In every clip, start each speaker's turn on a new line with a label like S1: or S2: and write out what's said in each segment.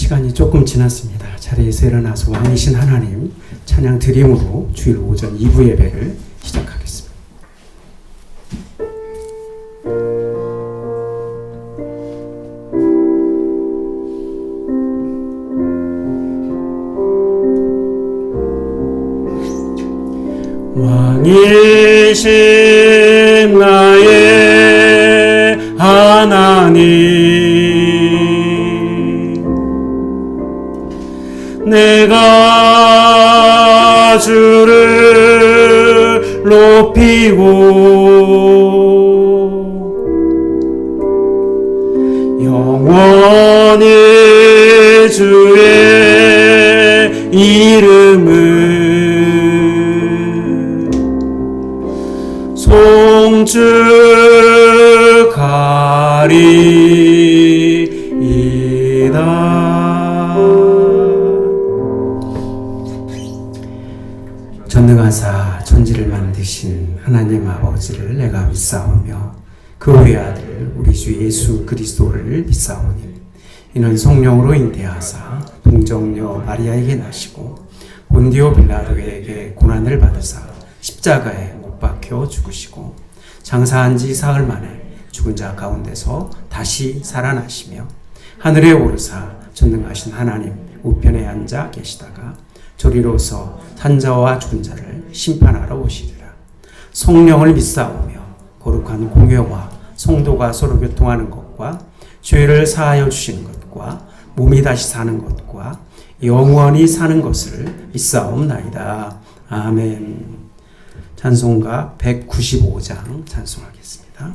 S1: 시간이 조금 지났습니다. 자리에서 일어나서 왕이신 하나님 찬양 드림으로 주일 오전 2부 예배를 시작하겠습니다. 왕이신 나의 하나님, 내가 주를 높이고 영원히 주의 이름을 송축하리이다. 전능하사 천지를 만드신 하나님 아버지를 내가 믿사오며 그 외아들 우리 주 예수 그리스도를 믿사오니 이는 성령으로 인대하사 동정녀 마리아에게 나시고 본디오 빌라도에게 고난을 받으사 십자가에 못 박혀 죽으시고 장사한 지 사흘 만에 죽은 자 가운데서 다시 살아나시며 하늘에 오르사 전능하신 하나님 우편에 앉아 계시다가 저리로서 산자와 죽은 자를 심판하러 오시리라. 성령을 믿사오며 거룩한 공회와 성도가 서로 교통하는 것과 죄를 사하여 주시는 것과 몸이 다시 사는 것과 영원히 사는 것을 믿사옵나이다. 아멘. 찬송가 195장 찬송하겠습니다.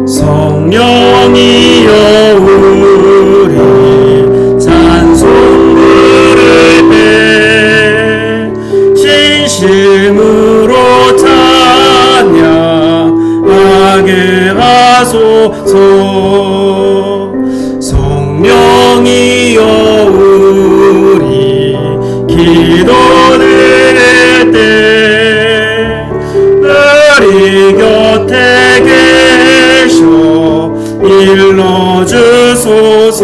S1: 성령이여 우리 찬송들을 배 진심으로 찬양하게 하소서. 성령이여 우리 기도 드릴 때 우리 곁에 계셔 일러주소서.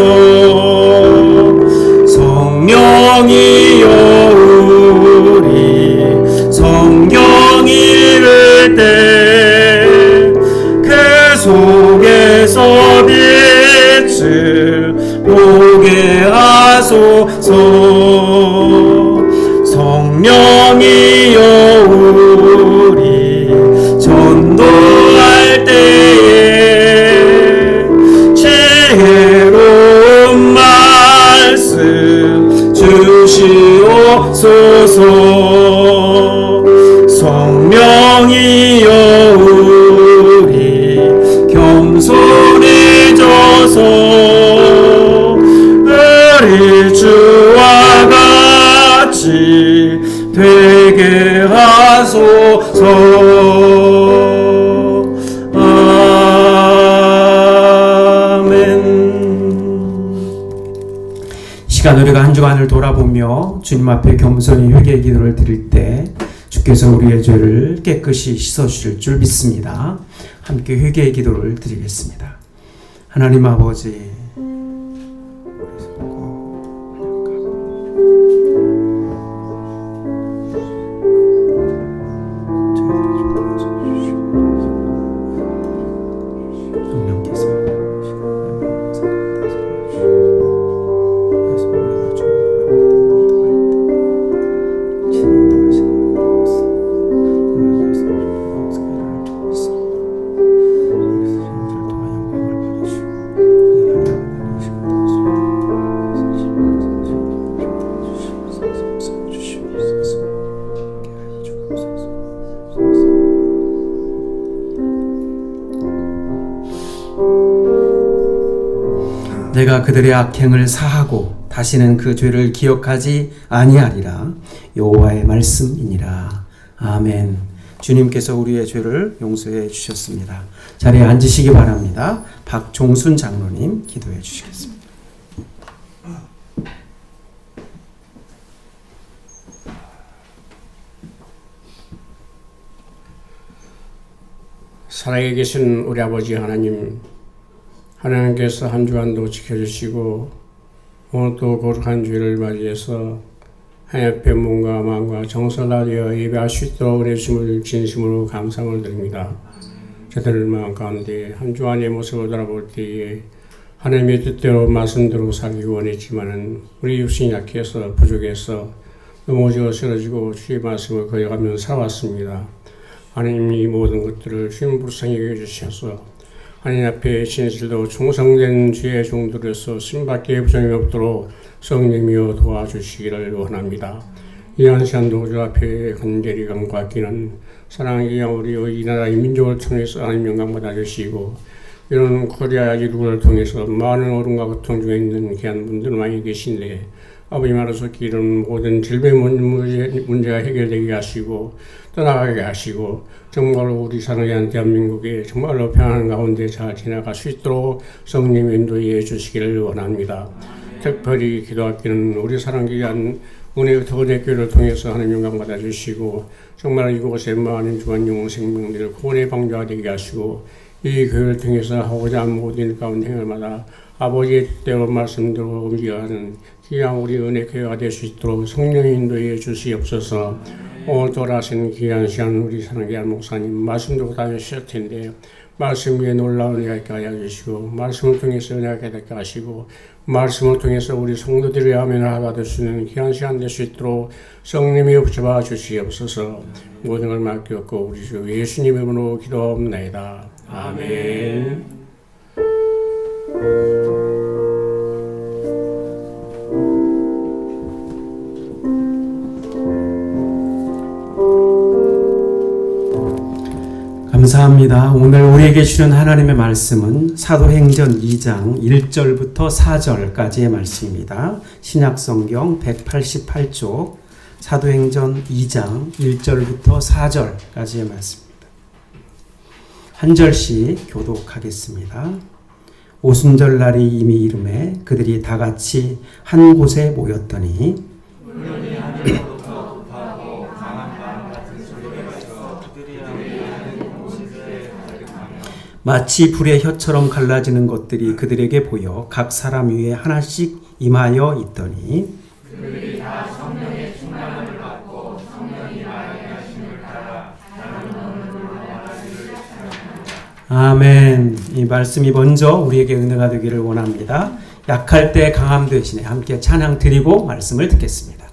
S1: 성령이여 우리 성경 읽을 때 그 속에서 빛을 보게 하소서. 성령이여 우리 전도할 때에 지혜로운 말씀 주시옵소서. 성령이여 우리 겸손해져서 우리 주와 같이 되게 하소서. 시간 우리가 한 주간을 돌아보며 주님 앞에 겸손히 회개의 기도를 드릴 때 주께서 우리의 죄를 깨끗이 씻어주실 줄 믿습니다. 함께 회개의 기도를 드리겠습니다. 하나님 아버지, 내가 그들의 악행을 사하고 다시는 그 죄를 기억하지 아니하리라. 여호와의 말씀이니라. 아멘. 주님께서 우리의 죄를 용서해 주셨습니다. 자리에 앉으시기 바랍니다. 박종순 장로님 기도해 주시겠습니다.
S2: 살아계신 우리 아버지 하나님, 하나님께서 한 주간도 지켜주시고 오늘 또 거룩한 주일을 맞이해서 하나님 앞에 몸과 마음과 정성을 다하여 예배할 수 있도록 은혜 주심을 진심으로 감사를 드립니다. 저들 마음 가운데 한 주간의 모습을 돌아볼 때에 하나님의 뜻대로 말씀대로 살기 원했지만은 우리 육신이 약해서 부족해서 넘어져 쓰러지고 주의 말씀을 거역하며 살아왔습니다. 하나님, 이 모든 것들을 주님 불쌍히 여겨주셔서 하나님 앞에 진실로 충성된 주의 종들로서 신밖에 부정이 없도록 성령이여 도와주시기를 원합니다. 이한 시간도 주 앞에 간절히 감사하기는 사랑하기 우리 이 나라의 민족을 통해서 하나님 영광 받아주시고 이런 코리아 이루를 통해서 많은 어려움과 고통 중에 있는 귀한 분들 많이 계신데 아버지 말로서 이런 모든 질병 문제가 해결되게 하시고 떠나가게 하시고 정말로 우리 사랑하는 대한민국에 정말로 평안한 가운데 잘 지나갈 수 있도록 성령 인도해 주시기를 원합니다. 특별히 기도하기는 우리 사랑귀한 은혜교회를 통해서 하나님 영광 받아주시고 정말 이곳에 많은 주한 영혼 생명들을 구원의 방주가 되게 하시고 이 교회를 통해서 하고자 하는 모든 가운데 행을마다 아버지의 뜻대로 말씀대로 움직여가는 귀한 우리 은혜교회가 될 수 있도록 성령 인도해 주시옵소서. 오늘 돌아가신 귀한 시간 우리 사랑귀한 목사님 말씀도 다주실 텐데 말씀 위에 놀라운 은혜가 있게 하여 주시고 말씀을 통해서 은혜가 있게 하시고 말씀을 통해서 우리 성도들이 아멘을 받을 수 있는 귀한 시간 될 수 있도록 성령이 붙잡아 주시옵소서. 모든 걸 맡겼고 우리 주 예수님 이름으로 기도합니다. 아멘.
S1: 감사합니다. 오늘 우리에게 주는 하나님의 말씀은 사도행전 2장 1절부터 4절까지의 말씀입니다. 신약성경 188쪽 사도행전 2장 1절부터 4절까지의 말씀입니다. 한 절씩 교독하겠습니다. 오순절날이 이미 이름에 그들이 다 같이 한 곳에 모였더니 마치 불의 혀처럼 갈라지는 것들이 그들에게 보여 각 사람 위에 하나씩 임하여 있더니 그들이 다 성령의 충만함을 받고 성령이 말씀하심을 따라 다른 언어로 말하기를 시작합니다. 아멘. 이 말씀이 먼저 우리에게 은혜가 되기를 원합니다. 약할 때 강함 되시네. 함께 찬양 드리고 말씀을 듣겠습니다.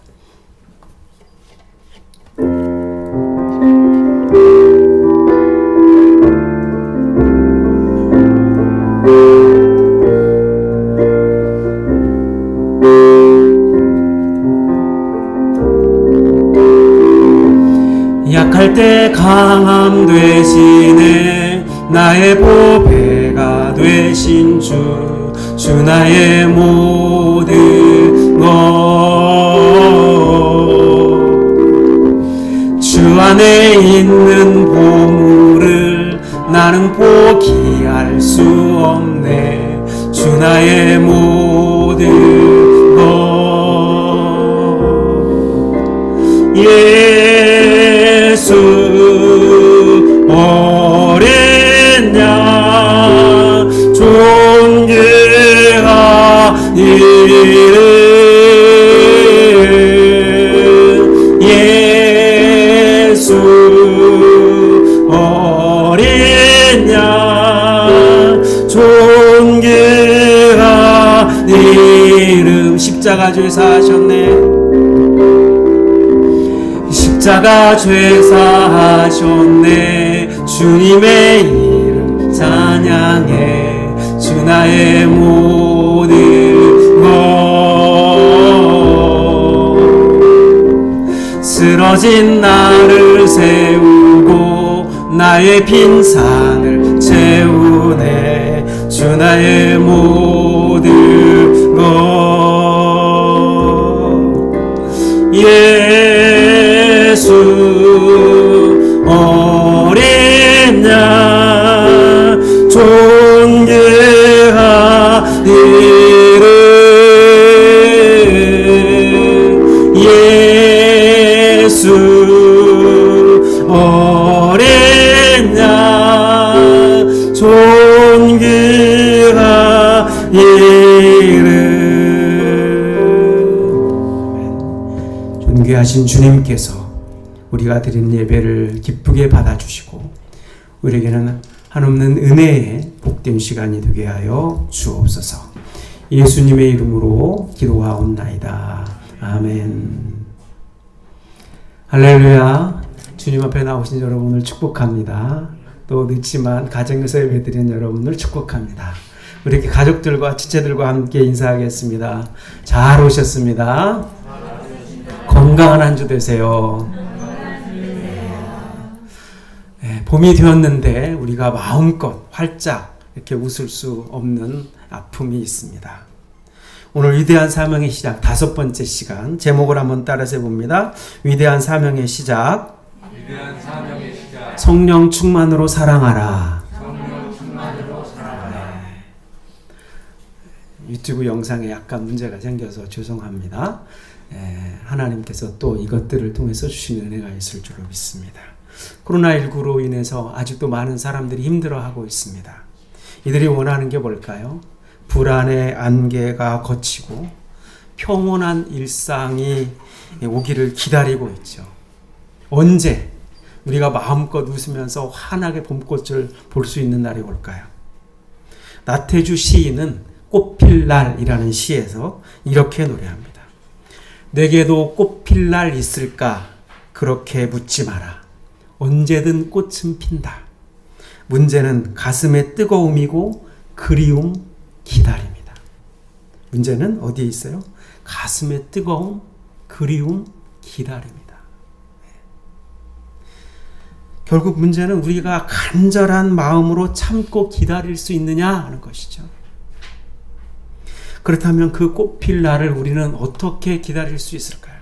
S1: 약할 때 강함 되시네. 나의 보배가 되신 주 나의 모든 것. 주 안에 있는 보물을 나는 포기할 수 없네. 주 나의 모든 것. 예수 어린 양 존귀하니를. 예수 어린 양 존귀하니를. 십자가 죄 사하셨네. 십자가 죄 사하셨네. 주님의 이름 찬양해. 주 나의 모든 것. 쓰러진 나를 세우고 나의 빈 산을 채우네. 주 나의 모든 것. 예수 어린 양 존귀하니를. 예수 어린 양 귀하신 주님께서 우리가 드린 예배를 기쁘게 받아주시고 우리에게는 한없는 은혜의 복된 시간이 되게 하여 주옵소서. 예수님의 이름으로 기도하옵나이다. 아멘. 할렐루야. 주님 앞에 나오신 여러분을 축복합니다. 또 늦지만 가정에서 예배드린 여러분을 축복합니다. 우리 가족들과 지체들과 함께 인사하겠습니다. 잘 오셨습니다. 건강한 한 주 되세요. 네, 봄이 되었는데 우리가 마음껏 활짝 이렇게 웃을 수 없는 아픔이 있습니다. 오늘 위대한 사명의 시작 5번째 시간 제목을 한번 따라서 해봅니다. 위대한 사명의 시작. 성령 충만으로 사랑하라. 유튜브 영상에 약간 문제가 생겨서 죄송합니다. 하나님께서 또 이것들을 통해서 주신 은혜가 있을 줄로 믿습니다. 코로나19로 인해서 아직도 많은 사람들이 힘들어하고 있습니다. 이들이 원하는 게 뭘까요? 불안의 안개가 걷히고 평온한 일상이 오기를 기다리고 있죠. 언제 우리가 마음껏 웃으면서 환하게 봄꽃을 볼 수 있는 날이 올까요? 나태주 시인은 꽃필 날이라는 시에서 이렇게 노래합니다. 내게도 꽃필 날 있을까? 그렇게 묻지 마라. 언제든 꽃은 핀다. 문제는 가슴의 뜨거움이고 그리움, 기다림이다. 문제는 어디에 있어요? 가슴의 뜨거움, 그리움, 기다림이다. 결국 문제는 우리가 간절한 마음으로 참고 기다릴 수 있느냐 하는 것이죠. 그렇다면 그 꽃필 날을 우리는 어떻게 기다릴 수 있을까요?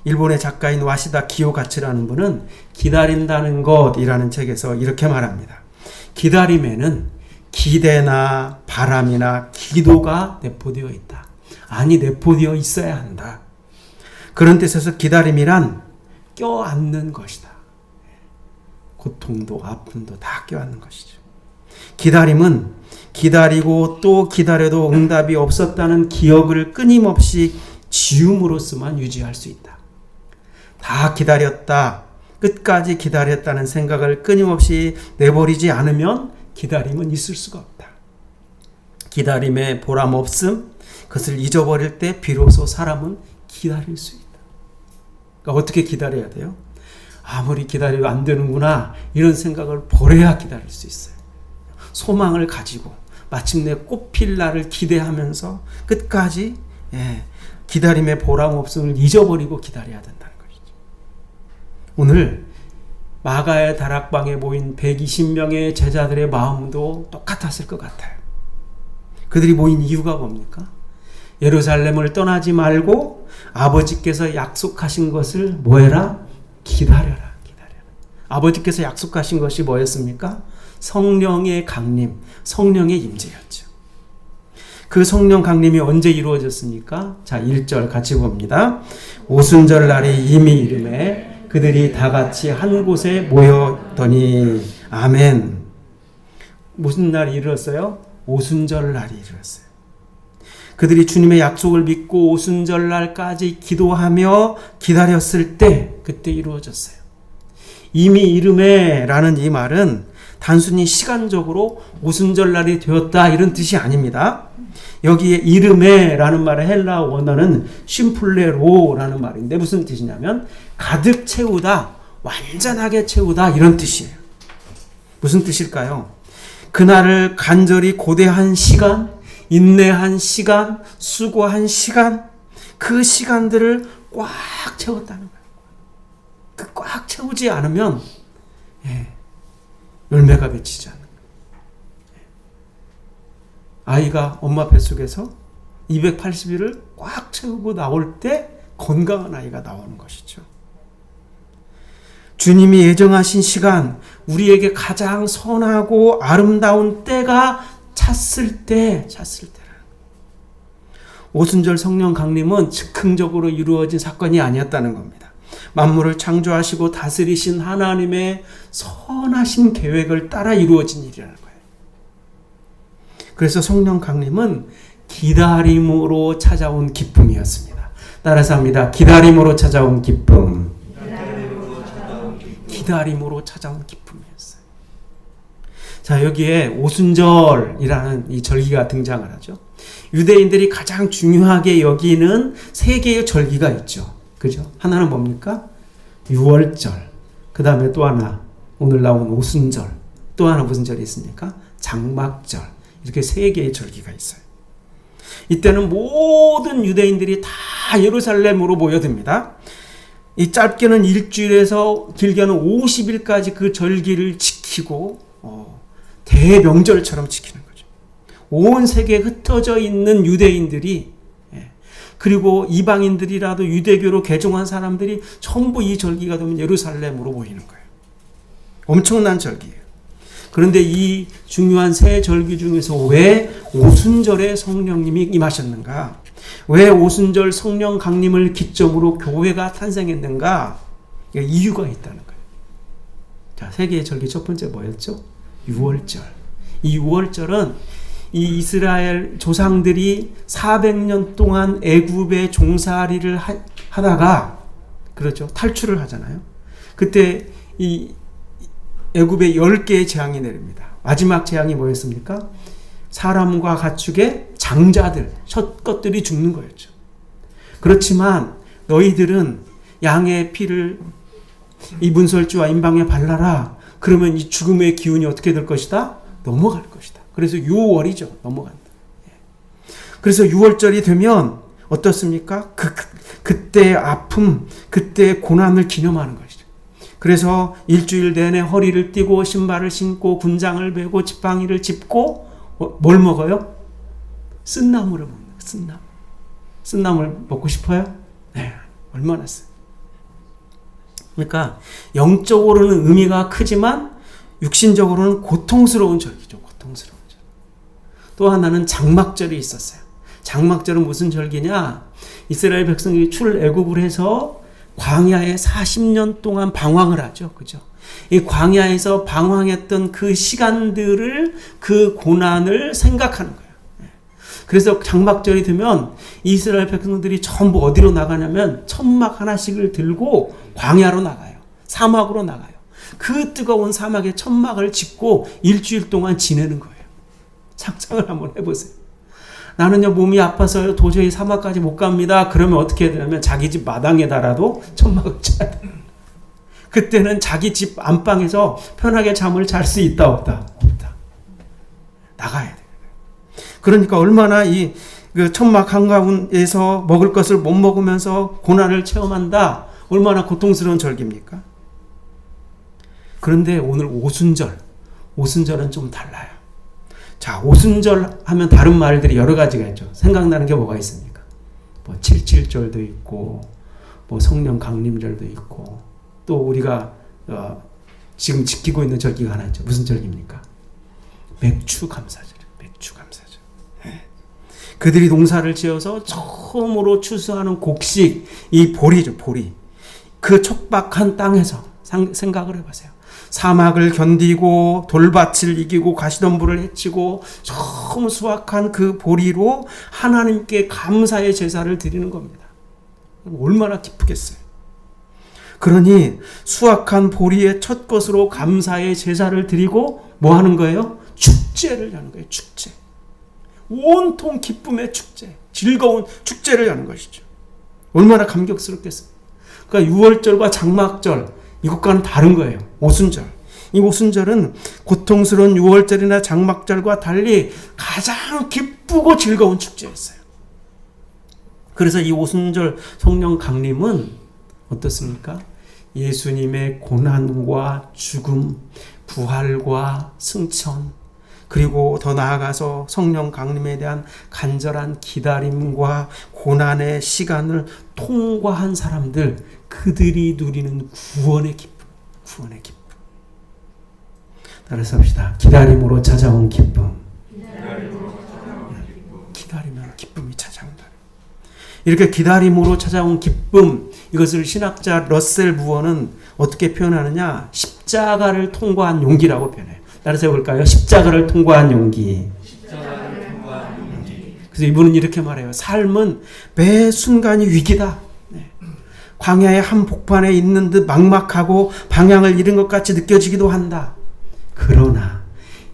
S1: 일본의 작가인 와시다 기요가츠라는 분은 기다린다는 것이라는 책에서 이렇게 말합니다. 기다림에는 기대나 바람이나 기도가 내포되어 있다. 아니, 내포되어 있어야 한다. 그런 뜻에서 기다림이란 껴안는 것이다. 고통도 아픔도 다 껴안는 것이죠. 기다림은 기다리고 또 기다려도 응답이 없었다는 기억을 끊임없이 지움으로써만 유지할 수 있다. 다 기다렸다, 끝까지 기다렸다는 생각을 끊임없이 내버리지 않으면 기다림은 있을 수가 없다. 기다림의 보람 없음, 그것을 잊어버릴 때 비로소 사람은 기다릴 수 있다. 그러니까 어떻게 기다려야 돼요? 아무리 기다려도 안 되는구나 이런 생각을 버려야 기다릴 수 있어요. 소망을 가지고 마침내 꽃필 날을 기대하면서 끝까지 기다림의 보람 없음을 잊어버리고 기다려야 된다는 것이죠. 오늘 마가의 다락방에 모인 120명의 제자들의 마음도 똑같았을 것 같아요. 그들이 모인 이유가 뭡니까? 예루살렘을 떠나지 말고 아버지께서 약속하신 것을 뭐해라? 기다려라. 아버지께서 약속하신 것이 뭐였습니까? 성령의 강림, 성령의 임재였죠. 그 성령 강림이 언제 이루어졌습니까? 자, 1절 같이 봅니다. 오순절 날이 이미 이름에 그들이 다 같이 한 곳에 모였더니 아멘. 무슨 날이 이루었어요? 오순절 날이 이루었어요. 그들이 주님의 약속을 믿고 오순절 날까지 기도하며 기다렸을 때 그때 이루어졌어요. 이미 이름에 라는 이 말은 단순히 시간적으로 오순절 날이 되었다 이런 뜻이 아닙니다. 여기에 이름에 라는 말의 헬라 원어는 심플레로라는 말인데 무슨 뜻이냐면 가득 채우다, 완전하게 채우다 이런 뜻이에요. 무슨 뜻일까요? 그날을 간절히 고대한 시간, 인내한 시간, 수고한 시간, 그 시간들을 꽉 채웠다는 거예요. 그 꽉 채우지 않으면 열매가 맺히지 않는 거예요. 아이가 엄마 뱃속에서 280일을 꽉 채우고 나올 때 건강한 아이가 나오는 것이죠. 주님이 예정하신 시간, 우리에게 가장 선하고 아름다운 때가 찼을 때라는 오순절 성령 강림은 즉흥적으로 이루어진 사건이 아니었다는 겁니다. 만물을 창조하시고 다스리신 하나님의 선하신 계획을 따라 이루어진 일이라는 거예요. 그래서 성령 강림은 기다림으로 찾아온 기쁨이었습니다. 따라서 합니다. 기다림으로 찾아온 기쁨. 기다림으로 찾아온 기쁨이었어요. 자, 여기에 오순절이라는 이 절기가 등장을 하죠. 유대인들이 가장 중요하게 여기는 세 개의 절기가 있죠. 그죠? 하나는 뭡니까? 유월절. 그 다음에 또 하나, 오늘 나온 오순절. 또 하나 무슨 절이 있습니까? 장막절. 이렇게 세 개의 절기가 있어요. 이때는 모든 유대인들이 다 예루살렘으로 모여듭니다. 이 짧게는 일주일에서 길게는 50일까지 그 절기를 지키고 대명절처럼 지키는 거죠. 온 세계에 흩어져 있는 유대인들이, 그리고 이방인들이라도 유대교로 개종한 사람들이 전부 이 절기가 되면 예루살렘으로 모이는 거예요. 엄청난 절기예요. 그런데 이 중요한 세 절기 중에서 왜 오순절에 성령님이 임하셨는가? 왜 오순절 성령 강림을 기점으로 교회가 탄생했는가? 이유가 있다는 거예요. 자, 세 개의 절기 첫 번째 뭐였죠? 유월절. 이 유월절은 이 이스라엘 조상들이 400년 동안 애굽의 종살이를 하다가, 그렇죠, 탈출을 하잖아요. 그때 이 애굽에 10개의 재앙이 내립니다. 마지막 재앙이 뭐였습니까? 사람과 가축의 장자들, 첫 것들이 죽는 거였죠. 그렇지만 너희들은 양의 피를 이 문설주와 임방에 발라라. 그러면 이 죽음의 기운이 어떻게 될 것이다? 넘어갈 것이다. 그래서 6월이죠. 넘어간다. 그래서 6월절이 되면 어떻습니까? 그때의 아픔, 그때의 고난을 기념하는 것이죠. 그래서 일주일 내내 허리를 띠고 신발을 신고 군장을 베고 지팡이를 짚고 뭘 먹어요? 쓴나물을 먹는 거예요. 쓴나물. 쓴나물 먹고 싶어요? 네. 얼마나 써요. 그러니까 영적으로는 의미가 크지만 육신적으로는 고통스러운 절기죠. 고통스러운 절. 또 하나는 장막절이 있었어요. 장막절은 무슨 절기냐? 이스라엘 백성이 출애굽을 해서 광야에 40년 동안 방황을 하죠. 그죠? 이 광야에서 방황했던 그 시간들을, 그 고난을 생각하는 거예요. 그래서 장막절이 되면 이스라엘 백성들이 전부 어디로 나가냐면 천막 하나씩을 들고 광야로 나가요. 사막으로 나가요. 그 뜨거운 사막에 천막을 짓고 일주일 동안 지내는 거예요. 상상을 한번 해보세요. 나는요 몸이 아파서 도저히 사막까지 못 갑니다. 그러면 어떻게 해야 되냐면 자기 집 마당에다라도 천막을 쳐야 돼요. 그때는 자기 집 안방에서 편하게 잠을 잘 수 있다 없다? 없다. 나가야 돼요. 그러니까 얼마나 이 천막 한가운데서 먹을 것을 못 먹으면서 고난을 체험한다. 얼마나 고통스러운 절기입니까? 그런데 오늘 오순절은 좀 달라요. 자, 오순절 하면 다른 말들이 여러 가지가 있죠. 생각나는 게 뭐가 있습니까? 뭐 칠칠절도 있고, 뭐 성령 강림절도 있고, 또 우리가 지금 지키고 있는 절기가 하나 있죠. 무슨 절기입니까? 맥추감사절. 맥추감사절. 그들이 농사를 지어서 처음으로 추수하는 곡식, 이 보리죠, 보리. 그 촉박한 땅에서 생각을 해보세요. 사막을 견디고 돌밭을 이기고 가시덤불을 해치고 처음 수확한 그 보리로 하나님께 감사의 제사를 드리는 겁니다. 얼마나 기쁘겠어요. 그러니 수확한 보리의 첫 것으로 감사의 제사를 드리고 뭐 하는 거예요? 축제를 하는 거예요. 축제. 온통 기쁨의 축제, 즐거운 축제를 하는 것이죠. 얼마나 감격스럽겠어요. 그러니까 6월절과 장막절, 이것과는 다른 거예요. 오순절. 이 오순절은 고통스러운 6월절이나 장막절과 달리 가장 기쁘고 즐거운 축제였어요. 그래서 이 오순절 성령 강림은 어떻습니까? 예수님의 고난과 죽음, 부활과 승천, 그리고 더 나아가서 성령 강림에 대한 간절한 기다림과 고난의 시간을 통과한 사람들, 그들이 누리는 구원의 기쁨, 구원의 기쁨. 따라서 합시다. 기다림으로 찾아온 기쁨. 기다리면 기쁨이 찾아온다. 이렇게 기다림으로 찾아온 기쁨, 이것을 신학자 러셀 무어는 어떻게 표현하느냐? 십자가를 통과한 용기라고 표현해요. 따라서 해볼까요? 십자가를 통과한 용기. 그래서 이분은 이렇게 말해요. 삶은 매 순간이 위기다. 네. 광야의 한복판에 있는 듯 막막하고 방향을 잃은 것 같이 느껴지기도 한다. 그러나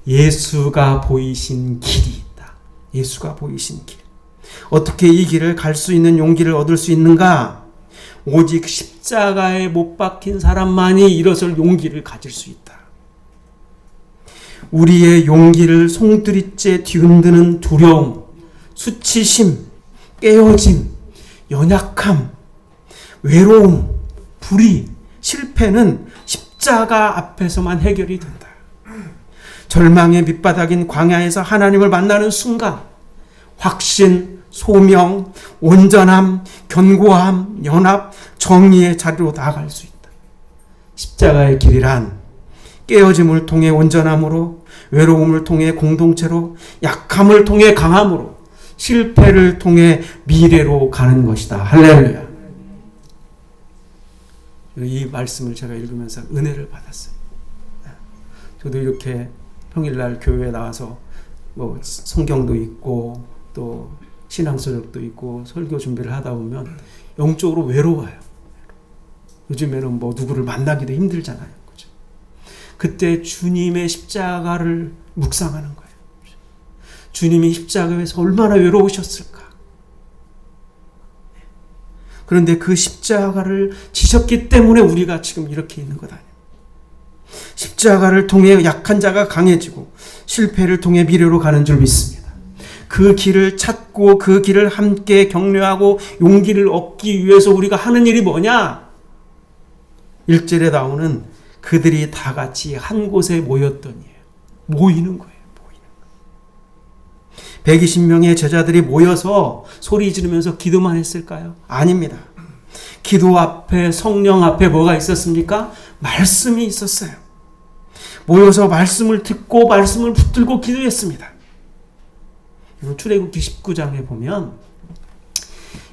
S1: 예수가 보이신 길이 있다. 예수가 보이신 길. 어떻게 이 길을 갈 수 있는 용기를 얻을 수 있는가? 오직 십자가에 못 박힌 사람만이 일어설 용기를 가질 수 있다. 우리의 용기를 송두리째 뒤흔드는 두려움, 수치심, 깨어짐, 연약함, 외로움, 불의, 실패는 십자가 앞에서만 해결이 된다. 절망의 밑바닥인 광야에서 하나님을 만나는 순간 확신, 소명, 온전함, 견고함, 연합, 정의의 자리로 나아갈 수 있다. 십자가의 길이란 깨어짐을 통해 온전함으로, 외로움을 통해 공동체로, 약함을 통해 강함으로, 실패를 통해 미래로 가는 것이다. 할렐루야. 이 말씀을 제가 읽으면서 은혜를 받았어요. 저도 이렇게 평일날 교회에 나와서 뭐 성경도 읽고 또 신앙서적도 있고 설교 준비를 하다 보면 영적으로 외로워요. 요즘에는 뭐 누구를 만나기도 힘들잖아요. 그죠? 그때 주님의 십자가를 묵상하는 거예요. 주님이 십자가에서 얼마나 외로우셨을까. 그런데 그 십자가를 지셨기 때문에 우리가 지금 이렇게 있는 것 아니에요. 십자가를 통해 약한 자가 강해지고 실패를 통해 미래로 가는 줄 믿습니다. 그 길을 찾고 그 길을 함께 격려하고 용기를 얻기 위해서 우리가 하는 일이 뭐냐? 1절에 나오는 그들이 다 같이 한 곳에 모였더니에요. 모이는 거예요. 120명의 제자들이 모여서 소리 지르면서 기도만 했을까요? 아닙니다. 기도 앞에, 성령 앞에 뭐가 있었습니까? 말씀이 있었어요. 모여서 말씀을 듣고 말씀을 붙들고 기도했습니다. 출애굽기 19장에 보면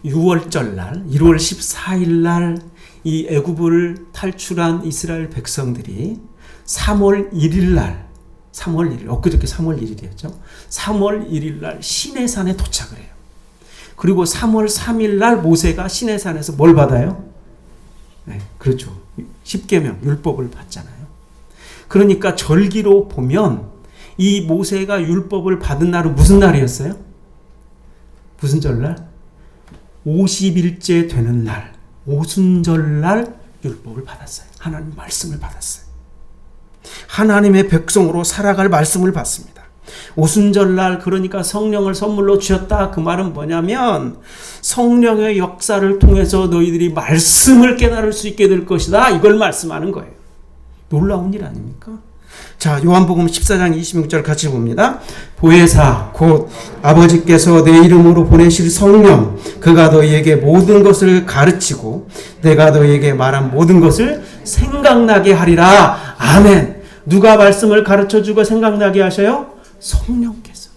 S1: 6월절 날 1월 14일 날 이 애굽을 탈출한 이스라엘 백성들이 3월 1일 날 3월 1일 엊그저께 3월 1일이었죠. 3월 1일 날 시내산에 도착을 해요. 그리고 3월 3일 날 모세가 시내산에서 뭘 받아요? 네, 그렇죠. 10계명 율법을 받잖아요. 그러니까 절기로 보면 이 모세가 율법을 받은 날은 무슨 날이었어요? 무슨 절날? 50일째 되는 날, 오순절날 율법을 받았어요. 하나님 말씀을 받았어요. 하나님의 백성으로 살아갈 말씀을 받습니다. 오순절날 그러니까 성령을 선물로 주셨다. 그 말은 뭐냐면 성령의 역사를 통해서 너희들이 말씀을 깨달을 수 있게 될 것이다. 이걸 말씀하는 거예요. 놀라운 일 아닙니까? 자, 요한복음 14장 26절 같이 봅니다. 보혜사 곧 아버지께서 내 이름으로 보내실 성령 그가 너희에게 모든 것을 가르치고 내가 너희에게 말한 모든 것을 생각나게 하리라. 아멘. 누가 말씀을 가르쳐주고 생각나게 하셔요? 성령께서.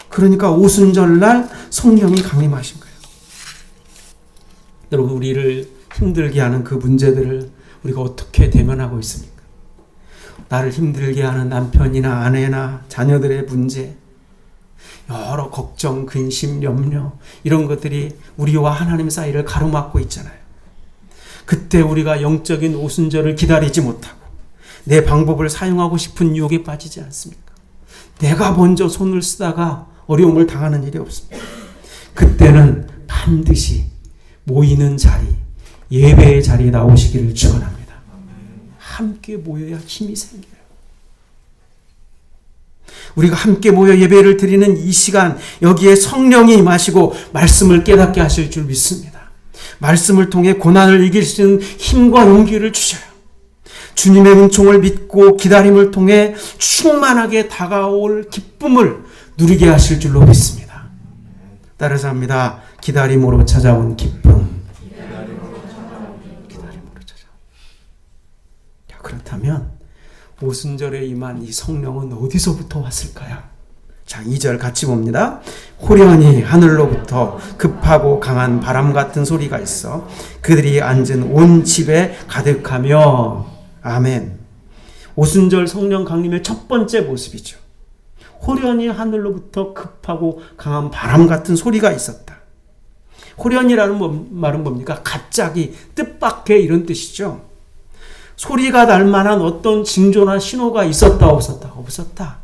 S1: 그러니까 오순절날 성령이 강림하신 거예요. 여러분, 우리를 힘들게 하는 그 문제들을 우리가 어떻게 대면하고 있습니까? 나를 힘들게 하는 남편이나 아내나 자녀들의 문제, 여러 걱정, 근심, 염려 이런 것들이 우리와 하나님 사이를 가로막고 있잖아요. 그때 우리가 영적인 오순절을 기다리지 못하고 내 방법을 사용하고 싶은 유혹에 빠지지 않습니까? 내가 먼저 손을 쓰다가 어려움을 당하는 일이 없습니다. 그때는 반드시 모이는 자리, 예배의 자리에 나오시기를 축원합니다. 함께 모여야 힘이 생겨요. 우리가 함께 모여 예배를 드리는 이 시간, 여기에 성령이 임하시고 말씀을 깨닫게 하실 줄 믿습니다. 말씀을 통해 고난을 이길 수 있는 힘과 용기를 주셔요. 주님의 은총을 믿고 기다림을 통해 충만하게 다가올 기쁨을 누리게 하실 줄로 믿습니다. 따라서 합니다. 기다림으로 찾아온 기쁨. 그렇다면 오순절에 임한 이 성령은 어디서부터 왔을까요? 자, 2절 같이 봅니다. 호련히 하늘로부터 급하고 강한 바람 같은 소리가 있어 그들이 앉은 온 집에 가득하며. 아멘. 오순절 성령 강림의 첫 번째 모습이죠. 호련히 하늘로부터 급하고 강한 바람 같은 소리가 있었다. 호련이라는 말은 뭡니까? 갑자기, 뜻밖의 이런 뜻이죠. 소리가 날 만한 어떤 징조나 신호가 있었다, 없었다? 없었다.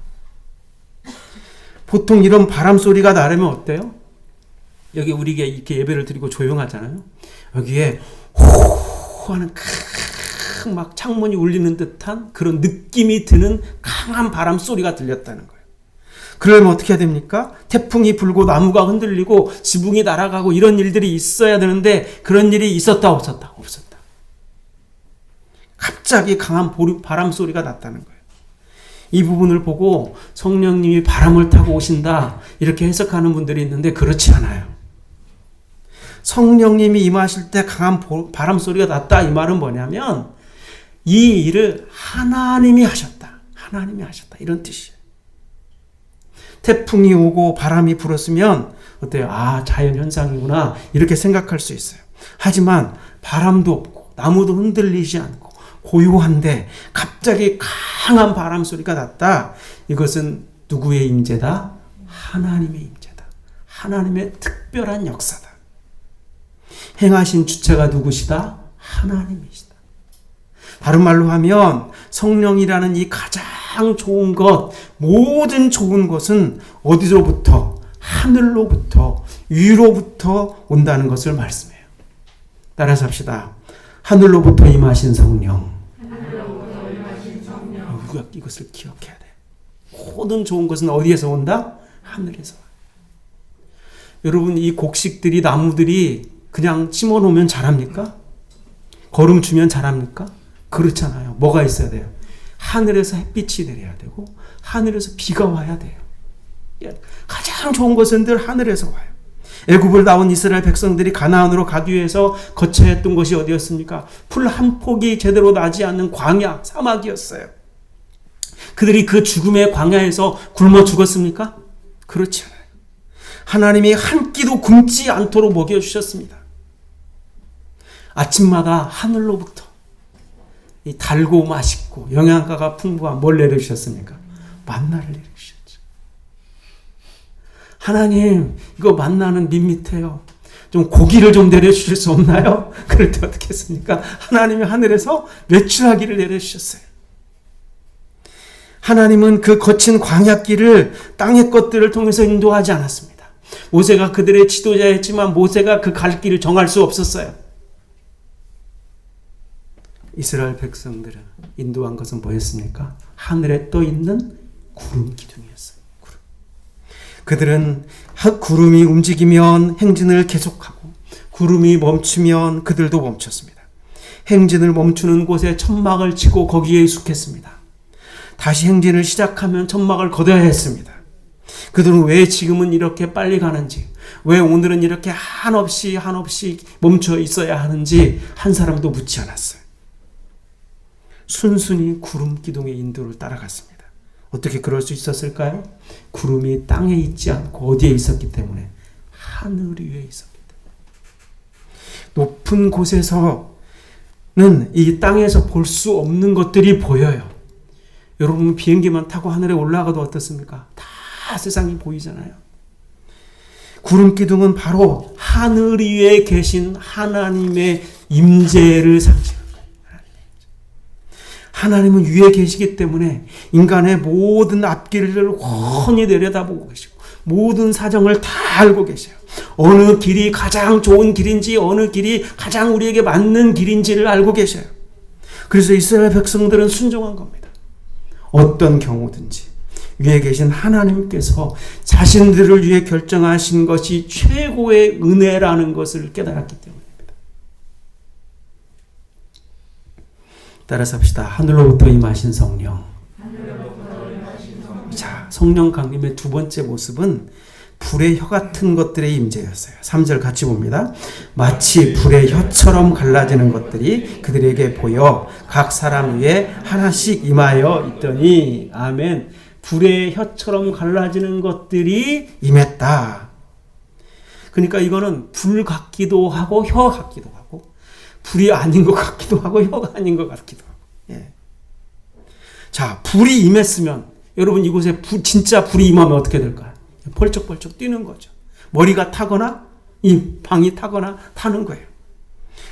S1: 보통 이런 바람 소리가 나려면 어때요? 여기 우리가 이렇게 예배를 드리고 조용하잖아요. 여기에 호 하는 막 창문이 울리는 듯한 그런 느낌이 드는 강한 바람 소리가 들렸다는 거예요. 그러면 어떻게 해야 됩니까? 태풍이 불고 나무가 흔들리고 지붕이 날아가고 이런 일들이 있어야 되는데 그런 일이 있었다, 없었다? 없었다. 갑자기 강한 바람 소리가 났다는 거예요. 이 부분을 보고 성령님이 바람을 타고 오신다 이렇게 해석하는 분들이 있는데 그렇지 않아요. 성령님이 임하실 때 강한 바람 소리가 났다 이 말은 뭐냐면 이 일을 하나님이 하셨다. 하나님이 하셨다. 이런 뜻이에요. 태풍이 오고 바람이 불었으면 어때요? 아, 자연현상이구나 이렇게 생각할 수 있어요. 하지만 바람도 없고 나무도 흔들리지 않고 고요한데 갑자기 강한 바람 소리가 났다. 이것은 누구의 임재다? 하나님의 임재다. 하나님의 특별한 역사다. 행하신 주체가 누구시다? 하나님이시다. 다른 말로 하면 성령이라는 이 가장 좋은 것, 모든 좋은 것은 어디로부터? 하늘로부터, 위로부터 온다는 것을 말씀해요. 따라서 합시다. 하늘로부터 임하신 성령. 우리가 이것을 기억해야 돼. 모든 좋은 것은 어디에서 온다? 하늘에서. 여러분, 이 곡식들이, 나무들이 그냥 심어놓으면 자랍니까? 거름 주면 자랍니까? 그렇잖아요. 뭐가 있어야 돼요? 하늘에서 햇빛이 내려야 되고 하늘에서 비가 와야 돼요. 가장 좋은 것은 늘 하늘에서 와요. 애굽을 나온 이스라엘 백성들이 가나안으로 가기 위해서 거쳐야 했던 것이 어디였습니까? 풀 한 폭이 제대로 나지 않는 광야, 사막이었어요. 그들이 그 죽음의 광야에서 굶어 죽었습니까? 그렇지 않아요. 하나님이 한 끼도 굶지 않도록 먹여주셨습니다. 아침마다 하늘로부터 이 달고 맛있고 영양가가 풍부한 뭘 내려주셨습니까? 만나를 내려주셨죠. 하나님, 이거 만나는 밋밋해요. 좀 고기를 좀 내려주실 수 없나요? 그럴 때 어떻게 했습니까? 하나님이 하늘에서 메추라기를 내려주셨어요. 하나님은 그 거친 광야길을 땅의 것들을 통해서 인도하지 않았습니다. 모세가 그들의 지도자였지만 모세가 그 갈 길을 정할 수 없었어요. 이스라엘 백성들을 인도한 것은 뭐였습니까? 하늘에 떠 있는 구름 기둥이었어요. 구름. 그들은 구름이 움직이면 행진을 계속하고 구름이 멈추면 그들도 멈췄습니다. 행진을 멈추는 곳에 천막을 치고 거기에 익숙했습니다. 다시 행진을 시작하면 천막을 걷어야 했습니다. 그들은 왜 지금은 이렇게 빨리 가는지, 왜 오늘은 이렇게 한없이 멈춰 있어야 하는지 한 사람도 묻지 않았어요. 순순히 구름 기둥의 인도를 따라갔습니다. 어떻게 그럴 수 있었을까요? 구름이 땅에 있지 않고 어디에 있었기 때문에? 하늘 위에 있었기 때문에. 높은 곳에서는 이 땅에서 볼 수 없는 것들이 보여요. 여러분, 비행기만 타고 하늘에 올라가도 어떻습니까? 다 세상이 보이잖아요. 구름 기둥은 바로 하늘 위에 계신 하나님의 임재를 상징합니다. 하나님은 위에 계시기 때문에 인간의 모든 앞길을 훤히 내려다보고 계시고 모든 사정을 다 알고 계셔요. 어느 길이 가장 좋은 길인지 어느 길이 가장 우리에게 맞는 길인지를 알고 계셔요. 그래서 이스라엘 백성들은 순종한 겁니다. 어떤 경우든지 위에 계신 하나님께서 자신들을 위해 결정하신 것이 최고의 은혜라는 것을 깨달았기 때문입니다. 따라서 합시다. 하늘로부터 임하신 성령. 자, 성령 강림의 두 번째 모습은 불의 혀 같은 것들의 임재였어요. 3절 같이 봅니다. 마치 불의 혀처럼 갈라지는 것들이 그들에게 보여 각 사람 위에 하나씩 임하여 있더니. 아멘. 불의 혀처럼 갈라지는 것들이 임했다. 그러니까 이거는 불 같기도 하고 혀 같기도 하고 불이 아닌 것 같기도 하고 혀가 아닌 것 같기도 하고. 예. 자, 불이 임했으면 여러분 이곳에 진짜 불이 임하면 어떻게 될까요? 벌쩍벌쩍 뛰는 거죠. 머리가 타거나 이 방이 타거나 타는 거예요.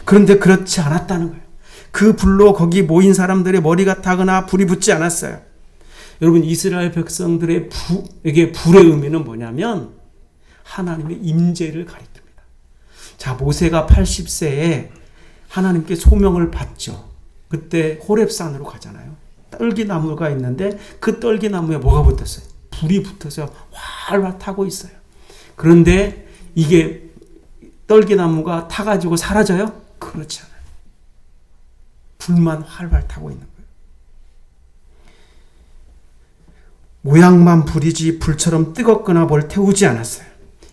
S1: 그런데 그렇지 않았다는 거예요. 그 불로 거기 모인 사람들의 머리가 타거나 불이 붙지 않았어요. 여러분 이스라엘 백성들에게 불의 의미는 뭐냐면 하나님의 임재를 가리킵니다. 자, 모세가 80세에 하나님께 소명을 받죠. 그때 호렙산으로 가잖아요. 떨기나무가 있는데 그 떨기나무에 뭐가 붙었어요? 불이 붙어서 활활 타고 있어요. 그런데 이게 떨기나무가 타가지고 사라져요? 그렇지 않아요. 불만 활활 타고 있는 거예요. 모양만 불이지 불처럼 뜨겁거나 뭘 태우지 않았어요.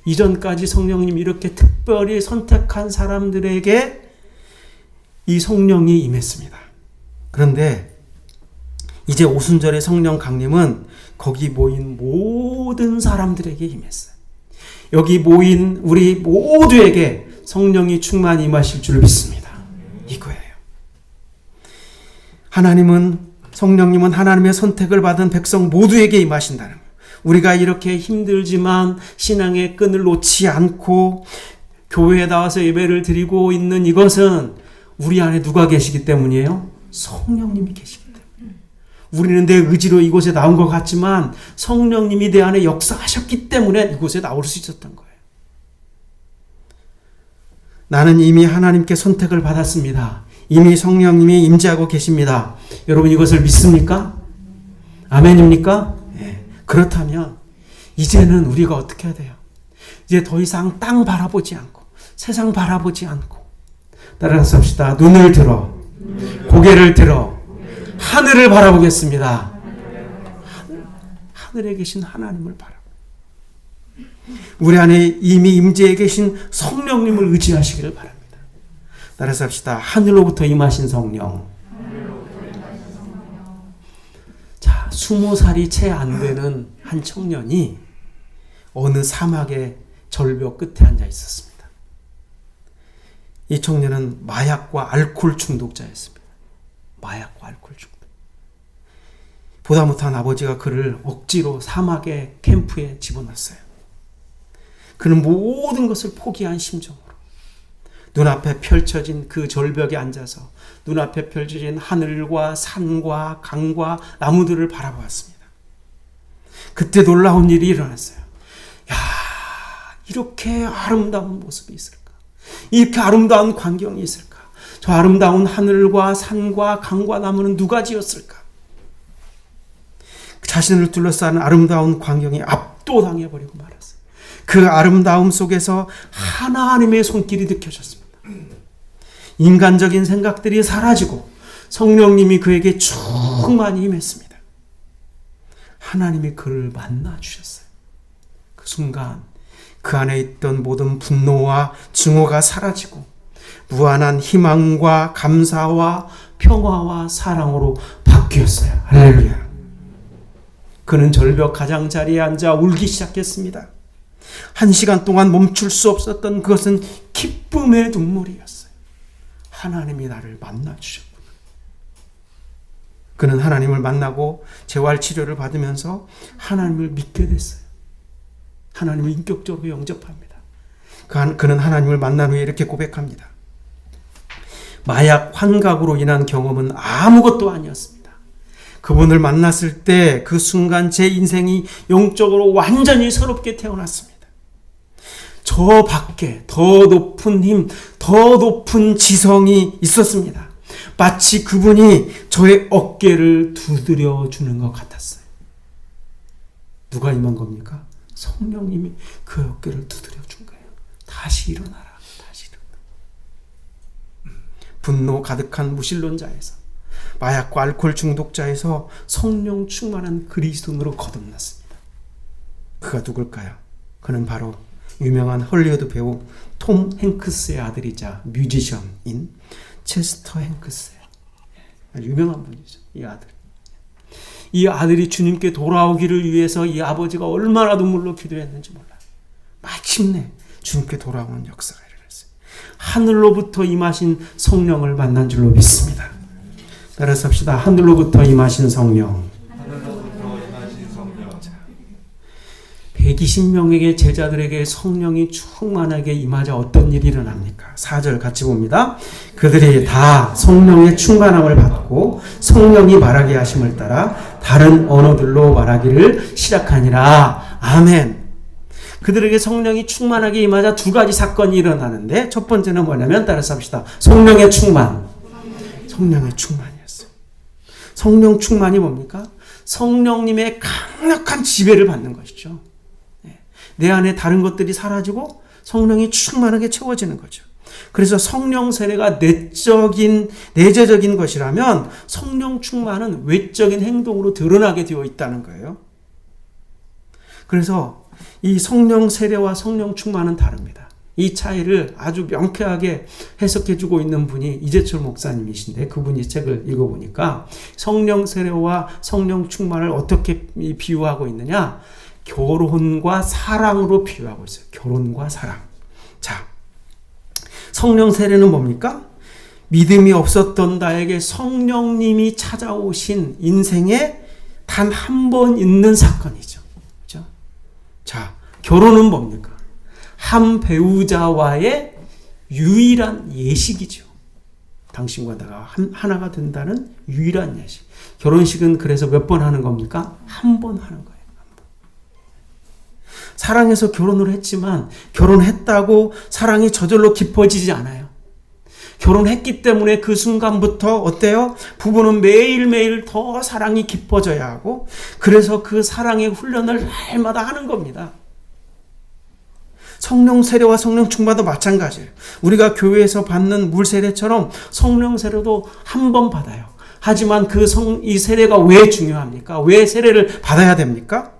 S1: 이전까지 성령님 이렇게 특별히 선택한 사람들에게 이 성령이 임했습니다. 그런데 이제 오순절의 성령 강림은 거기 모인 모든 사람들에게 임했어요. 여기 모인 우리 모두에게 성령이 충만히 임하실 줄 믿습니다. 이거예요. 성령님은 하나님의 선택을 받은 백성 모두에게 임하신다는 거예요. 우리가 이렇게 힘들지만 신앙의 끈을 놓지 않고 교회에 나와서 예배를 드리고 있는 이것은 우리 안에 누가 계시기 때문이에요? 성령님이 계시기 때문에. 우리는 내 의지로 이곳에 나온 것 같지만 성령님이 내 안에 역사하셨기 때문에 이곳에 나올 수 있었던 거예요. 나는 이미 하나님께 선택을 받았습니다. 이미 성령님이 임재하고 계십니다. 여러분 이것을 믿습니까? 아멘입니까? 네. 그렇다면 이제는 우리가 어떻게 해야 돼요? 이제 더 이상 땅 바라보지 않고 세상 바라보지 않고 따라서 합시다. 눈을 들어 고개를 들어 하늘을 바라보겠습니다. 하늘에 계신 하나님을 바라보. 우리 안에 이미 임재해 계신 성령님을 의지하시기를 바랍니다. 따라서 합시다. 하늘로부터 임하신 성령. 자, 20살이 채 안 되는 한 청년이 어느 사막의 절벽 끝에 앉아 있었습니다. 이 청년은 마약과 알코올 중독자였습니다. 마약과 알코올 중독. 보다 못한 아버지가 그를 억지로 사막의 캠프에 집어넣었어요. 그는 모든 것을 포기한 심정으로 눈앞에 펼쳐진 그 절벽에 앉아서 눈앞에 펼쳐진 하늘과 산과 강과 나무들을 바라보았습니다. 그때 놀라운 일이 일어났어요. 야, 이렇게 아름다운 모습이 있을까? 이렇게 아름다운 광경이 있을까? 저 아름다운 하늘과 산과 강과 나무는 누가 지었을까? 자신을 둘러싸는 아름다운 광경에 압도당해버리고 말았어요. 그 아름다움 속에서 하나님의 손길이 느껴졌습니다. 인간적인 생각들이 사라지고 성령님이 그에게 충만히 임했습니다. 하나님이 그를 만나주셨어요. 그 순간 그 안에 있던 모든 분노와 증오가 사라지고 무한한 희망과 감사와 평화와 사랑으로 바뀌었어요. 할렐루야. 그는 절벽 가장자리에 앉아 울기 시작했습니다. 1시간 동안 멈출 수 없었던 그것은 기쁨의 눈물이었어요. 하나님이 나를 만나주셨구나. 그는 하나님을 만나고 재활치료를 받으면서 하나님을 믿게 됐어요. 하나님을 인격적으로 영접합니다. 그는 하나님을 만난 후에 이렇게 고백합니다. 마약 환각으로 인한 경험은 아무것도 아니었습니다. 그분을 만났을 때 그 순간 제 인생이 영적으로 완전히 새롭게 태어났습니다. 저 밖에 더 높은 힘, 더 높은 지성이 있었습니다. 마치 그분이 저의 어깨를 두드려 주는 것 같았어요. 누가 임한 겁니까? 성령님이 그 어깨를 두드려 준 거예요. 다시 일어나라. 다시 일어나. 분노 가득한 무신론자에서 마약과 알코올 중독자에서 성령 충만한 그리스도인으로 거듭났습니다. 그가 누굴까요? 그는 바로 유명한 헐리우드 배우 톰 행크스의 아들이자 뮤지션인 체스터 행크스예요. 유명한 분이죠. 이 아들이 주님께 돌아오기를 위해서 이 아버지가 얼마나 눈물로 기도했는지 몰라요. 마침내 주님께 돌아오는 역사가 일어났어요. 하늘로부터 임하신 성령을 만난 줄로 믿습니다. 따라서 합시다. 하늘로부터 임하신 성령. 120명에게 제자들에게 성령이 충만하게 임하자 어떤 일이 일어납니까? 4절 같이 봅니다. 그들이 다 성령의 충만함을 받고 성령이 말하게 하심을 따라 다른 언어들로 말하기를 시작하니라. 아멘. 그들에게 성령이 충만하게 임하자 두 가지 사건이 일어나는데 첫 번째는 뭐냐면 따라서 합시다. 성령의 충만. 성령의 충만이었어요. 성령 충만이 뭡니까? 성령님의 강력한 지배를 받는 것이죠. 내 안에 다른 것들이 사라지고 성령이 충만하게 채워지는 거죠. 그래서 성령 세례가 내재적인 것이라면 성령 충만은 외적인 행동으로 드러나게 되어 있다는 거예요. 그래서 이 성령 세례와 성령 충만은 다릅니다. 이 차이를 아주 명쾌하게 해석해주고 있는 분이 이재철 목사님이신데 그분이 책을 읽어보니까 성령 세례와 성령 충만을 어떻게 비유하고 있느냐? 결혼과 사랑으로 비유하고 있어요. 결혼과 사랑. 자, 성령 세례는 뭡니까? 믿음이 없었던 나에게 성령님이 찾아오신 인생에 단 한 번 있는 사건이죠. 그렇죠? 자, 결혼은 뭡니까? 한 배우자와의 유일한 예식이죠. 당신과 내가 하나가 된다는 유일한 예식. 결혼식은 그래서 몇 번 하는 겁니까? 한 번 하는 거예요. 사랑해서 결혼을 했지만 결혼했다고 사랑이 저절로 깊어지지 않아요. 결혼했기 때문에 그 순간부터 어때요? 부부는 매일매일 더 사랑이 깊어져야 하고 그래서 그 사랑의 훈련을 날마다 하는 겁니다. 성령 세례와 성령 충만도 마찬가지예요. 우리가 교회에서 받는 물 세례처럼 성령 세례도 한 번 받아요. 하지만 이 세례가 왜 중요합니까? 왜 세례를 받아야 됩니까?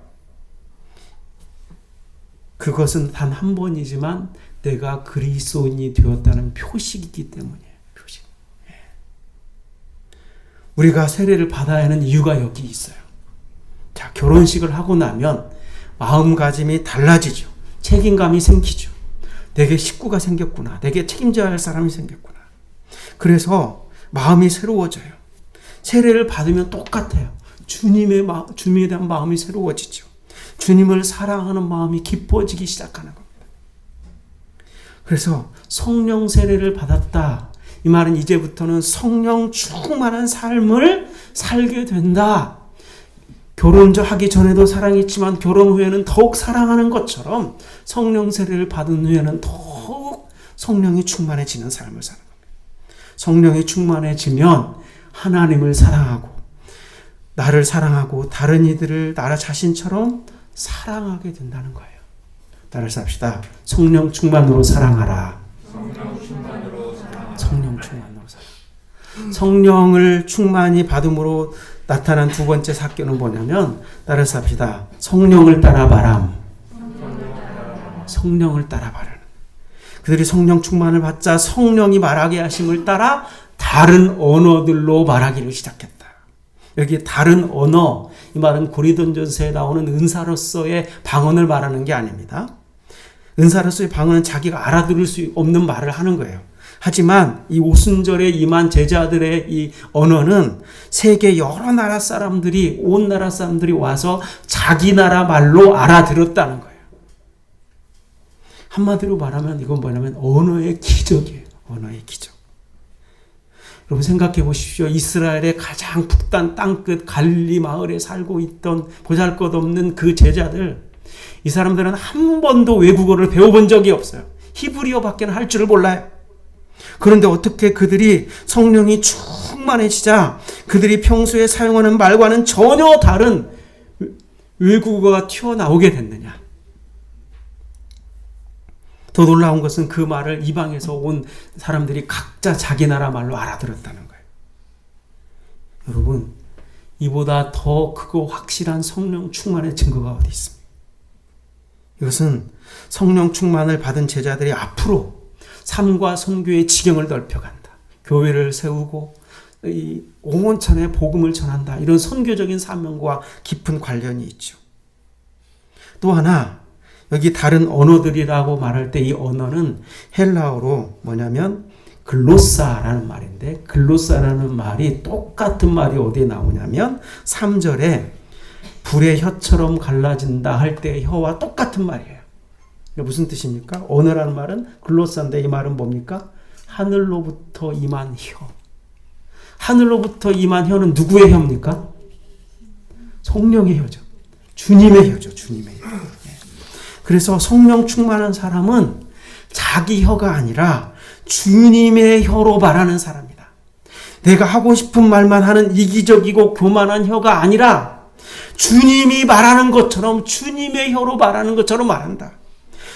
S1: 그것은 단 한 번이지만 내가 그리스도인이 되었다는 표식이기 때문이에요. 표식. 우리가 세례를 받아야 하는 이유가 여기 있어요. 자, 결혼식을 하고 나면 마음가짐이 달라지죠. 책임감이 생기죠. 내게 식구가 생겼구나. 내게 책임져야 할 사람이 생겼구나. 그래서 마음이 새로워져요. 세례를 받으면 똑같아요. 주님에 대한 마음이 새로워지죠. 주님을 사랑하는 마음이 깊어지기 시작하는 겁니다. 그래서 성령 세례를 받았다. 이 말은 이제부터는 성령 충만한 삶을 살게 된다. 결혼하기 전에도 사랑했지만 결혼 후에는 더욱 사랑하는 것처럼 성령 세례를 받은 후에는 더욱 성령이 충만해지는 삶을 사는 겁니다. 성령이 충만해지면 하나님을 사랑하고 나를 사랑하고 다른 이들을 나 자신처럼 사랑하게 된다는 거예요. 따라서 합시다. 성령 충만으로 사랑하라. 성령 충만으로 사랑. 성령을 충만히 받음으로 나타난 두 번째 사건은 뭐냐면 따라서 합시다. 성령을 따라 바람. 성령을 따라 바라는. 그들이 성령 충만을 받자 성령이 말하게 하심을 따라 다른 언어들로 말하기를 시작했다. 여기 다른 언어, 이 말은 고린도전서에 나오는 은사로서의 방언을 말하는 게 아닙니다. 은사로서의 방언은 자기가 알아들을 수 없는 말을 하는 거예요. 하지만 이 오순절에 임한 제자들의 이 언어는 세계 여러 나라 사람들이, 온 나라 사람들이 와서 자기 나라 말로 알아들었다는 거예요. 한마디로 말하면 이건 뭐냐면 언어의 기적이에요. 언어의 기적. 여러분 생각해 보십시오. 이스라엘의 가장 북단 땅끝 갈릴리 마을에 살고 있던 보잘것없는 그 제자들, 이 사람들은 한 번도 외국어를 배워본 적이 없어요. 히브리어밖에 할 줄을 몰라요. 그런데 어떻게 그들이 성령이 충만해지자 그들이 평소에 사용하는 말과는 전혀 다른 외국어가 튀어나오게 됐느냐. 더 놀라운 것은 그 말을 이방에서 온 사람들이 각자 자기 나라 말로 알아들었다는 거예요. 여러분, 이보다 더 크고 확실한 성령 충만의 증거가 어디 있습니까? 이것은 성령 충만을 받은 제자들이 앞으로 삶과 선교의 지경을 넓혀간다. 교회를 세우고 이 온천에 복음을 전한다. 이런 선교적인 사명과 깊은 관련이 있죠. 또 하나, 여기 다른 언어들이라고 말할 때 이 언어는 헬라어로 뭐냐면 글로사라는 말인데, 글로사라는 말이 똑같은 말이 어디에 나오냐면 3절에 불의 혀처럼 갈라진다 할 때 혀와 똑같은 말이에요. 무슨 뜻입니까? 언어라는 말은 글로사인데 이 말은 뭡니까? 하늘로부터 임한 혀. 하늘로부터 임한 혀는 누구의 혀입니까? 성령의 혀죠. 주님의 혀죠. 주님의 혀. 그래서 성령 충만한 사람은 자기 혀가 아니라 주님의 혀로 말하는 사람이다. 내가 하고 싶은 말만 하는 이기적이고 교만한 혀가 아니라 주님이 말하는 것처럼 주님의 혀로 말하는 것처럼 말한다.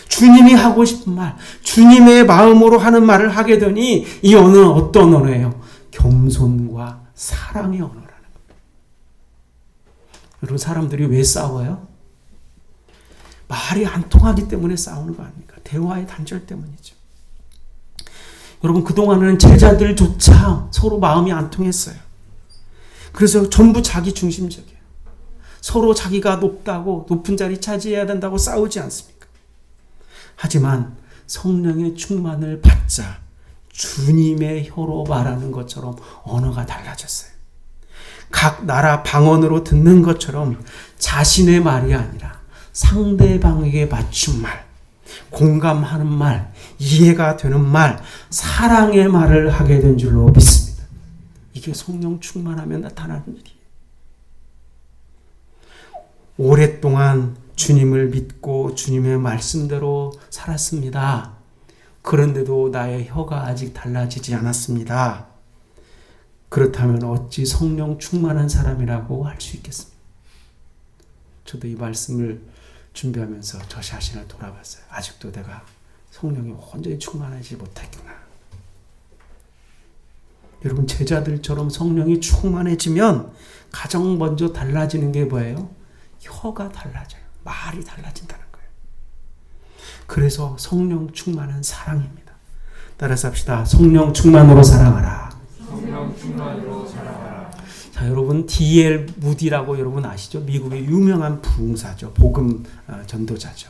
S1: 주님이 하고 싶은 말, 주님의 마음으로 하는 말을 하게 되니 이 언어는 어떤 언어예요? 겸손과 사랑의 언어라는 거예요. 여러분, 사람들이 왜 싸워요? 말이 안 통하기 때문에 싸우는 거 아닙니까? 대화의 단절 때문이죠. 여러분, 그동안은 제자들조차 서로 마음이 안 통했어요. 그래서 전부 자기 중심적이에요. 서로 자기가 높다고, 높은 자리 차지해야 된다고 싸우지 않습니까? 하지만 성령의 충만을 받자 주님의 혀로 말하는 것처럼 언어가 달라졌어요. 각 나라 방언으로 듣는 것처럼 자신의 말이 아니라 상대방에게 맞춘 말, 공감하는 말, 이해가 되는 말, 사랑의 말을 하게 된 줄로 믿습니다. 이게 성령 충만하면 나타나는 일이에요. 오랫동안 주님을 믿고 주님의 말씀대로 살았습니다. 그런데도 나의 혀가 아직 달라지지 않았습니다. 그렇다면 어찌 성령 충만한 사람이라고 할 수 있겠습니까? 저도 이 말씀을 준비하면서 저 자신을 돌아봤어요. 아직도 내가 성령이 온전히 충만하지 못했구나. 여러분, 제자들처럼 성령이 충만해지면 가장 먼저 달라지는 게 뭐예요? 혀가 달라져요. 말이 달라진다는 거예요. 그래서 성령 충만한 사랑입니다. 따라서 합시다. 성령 충만으로 사랑하라. 성령 충만으로 사랑하라. 자, 여러분, D.L. 무디라고 여러분 아시죠? 미국의 유명한 부흥사죠. 복음 전도자죠.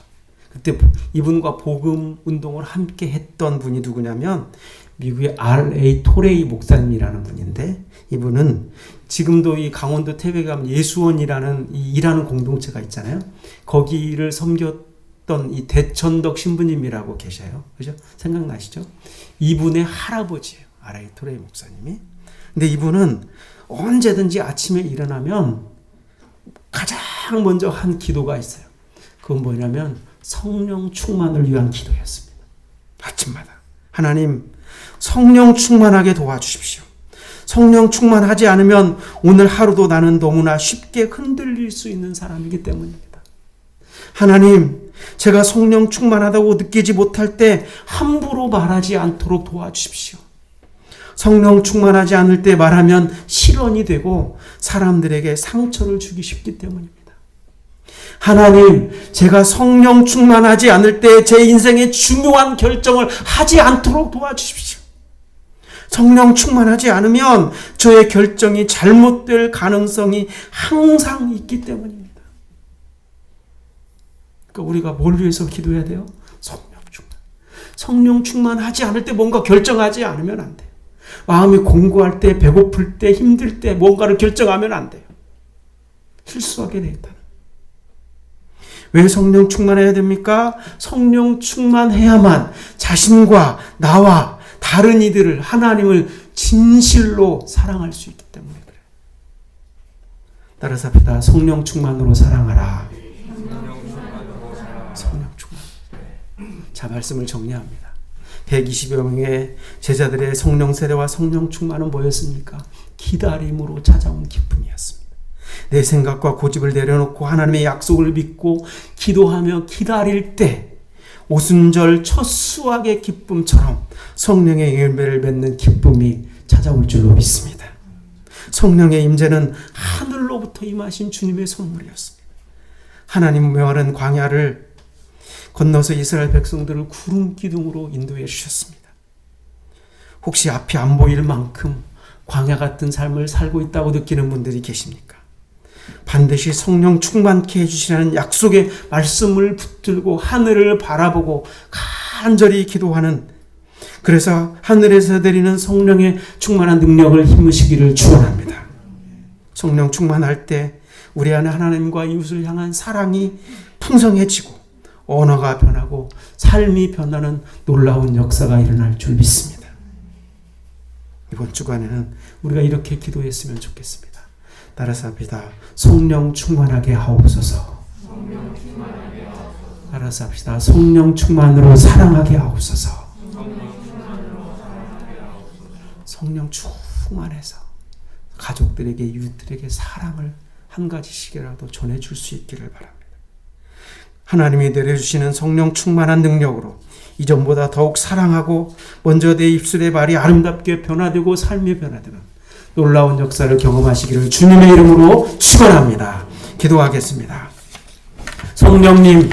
S1: 그때 이분과 복음 운동을 함께 했던 분이 누구냐면 미국의 R.A. 토레이 목사님이라는 분인데, 이분은 지금도 이 강원도 태백에 가면 예수원이라는 이 일하는 공동체가 있잖아요. 거기를 섬겼던 이 대천덕 신부님이라고 계셔요. 그죠? 생각나시죠? 이분의 할아버지예요. R.A. 토레이 목사님이. 근데 이분은 언제든지 아침에 일어나면 가장 먼저 한 기도가 있어요. 그건 뭐냐면 성령 충만을 위한 기도였습니다. 아침마다. 하나님, 성령 충만하게 도와주십시오. 성령 충만하지 않으면 오늘 하루도 나는 너무나 쉽게 흔들릴 수 있는 사람이기 때문입니다. 하나님, 제가 성령 충만하다고 느끼지 못할 때 함부로 말하지 않도록 도와주십시오. 성령 충만하지 않을 때 말하면 실언이 되고 사람들에게 상처를 주기 쉽기 때문입니다. 하나님, 제가 성령 충만하지 않을 때 제 인생의 중요한 결정을 하지 않도록 도와주십시오. 성령 충만하지 않으면 저의 결정이 잘못될 가능성이 항상 있기 때문입니다. 그러니까 우리가 뭘 위해서 기도해야 돼요? 성령 충만. 성령 충만하지 않을 때 뭔가 결정하지 않으면 안 돼요. 마음이 공고할 때, 배고플 때, 힘들 때 뭔가를 결정하면 안 돼요. 실수하게 되겠다. 왜 성령 충만해야 됩니까? 성령 충만해야만 자신과 나와 다른 이들을, 하나님을 진실로 사랑할 수 있기 때문에 그래요. 따라서 합시다. 성령 충만으로 사랑하라. 성령 충만. 자, 말씀을 정리합니다. 120여 명의 제자들의 성령 세례와 성령 충만은 뭐였습니까? 기다림으로 찾아온 기쁨이었습니다. 내 생각과 고집을 내려놓고 하나님의 약속을 믿고 기도하며 기다릴 때 오순절 첫 수확의 기쁨처럼 성령의 열매를 맺는 기쁨이 찾아올 줄로 믿습니다. 성령의 임재는 하늘로부터 임하신 주님의 선물이었습니다. 하나님 메마른 광야를 건너서 이스라엘 백성들을 구름 기둥으로 인도해 주셨습니다. 혹시 앞이 안 보일 만큼 광야 같은 삶을 살고 있다고 느끼는 분들이 계십니까? 반드시 성령 충만케 해주시라는 약속의 말씀을 붙들고 하늘을 바라보고 간절히 기도하는, 그래서 하늘에서 내리는 성령의 충만한 능력을 힘으시기를 축원합니다. 성령 충만할 때 우리 안에 하나님과 이웃을 향한 사랑이 풍성해지고 언어가 변하고 삶이 변하는 놀라운 역사가 일어날 줄 믿습니다. 이번 주간에는 우리가 이렇게 기도했으면 좋겠습니다. 따라서 합시다. 성령 충만하게 하옵소서. 따라서 합시다. 성령 충만으로 사랑하게 하옵소서. 성령 충만해서 가족들에게 이웃들에게 사랑을 한 가지씩이라도 전해줄 수 있기를 바랍니다. 하나님이 내려주시는 성령 충만한 능력으로 이전보다 더욱 사랑하고 먼저 내 입술의 말이 아름답게 변화되고 삶이 변화되는 놀라운 역사를 경험하시기를 주님의 이름으로 축원합니다. 기도하겠습니다. 성령님,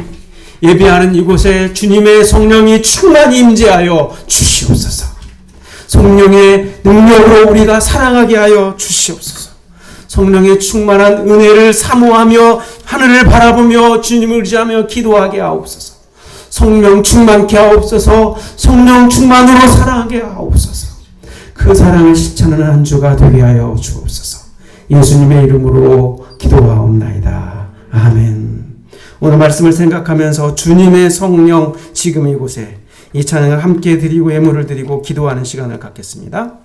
S1: 예배하는 이곳에 주님의 성령이 충만히 임재하여 주시옵소서. 성령의 능력으로 우리가 사랑하게 하여 주시옵소서. 성령의 충만한 은혜를 사모하며 하늘을 바라보며 주님을 의지하며 기도하게 하옵소서. 성령 충만케 하옵소서. 성령 충만으로 사랑하게 하옵소서. 그 사랑을 실천하는 한 주가 되게 하여 주옵소서. 예수님의 이름으로 기도하옵나이다. 아멘. 오늘 말씀을 생각하면서 주님의 성령 지금 이곳에 이 찬양을 함께 드리고 예물을 드리고 기도하는 시간을 갖겠습니다.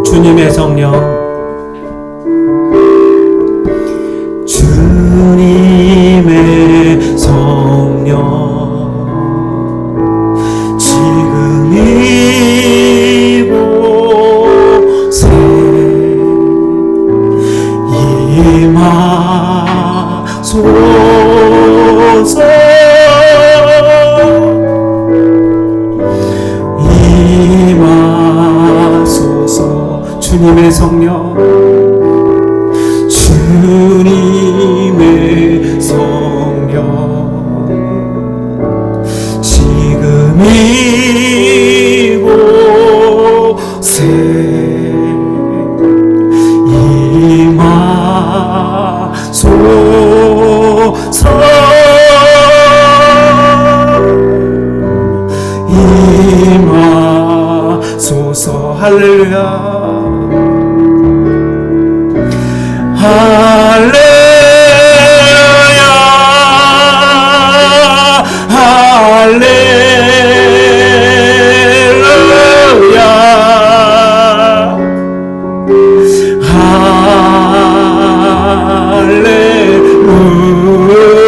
S1: 주님의 성령, 주님의 성령, 지금 이곳에 임하소서. 주님의 성령, 주님의 성령, 지금 이곳에 임하소서. 임하소서. 할렐루야. 할렐루야. 할렐루야.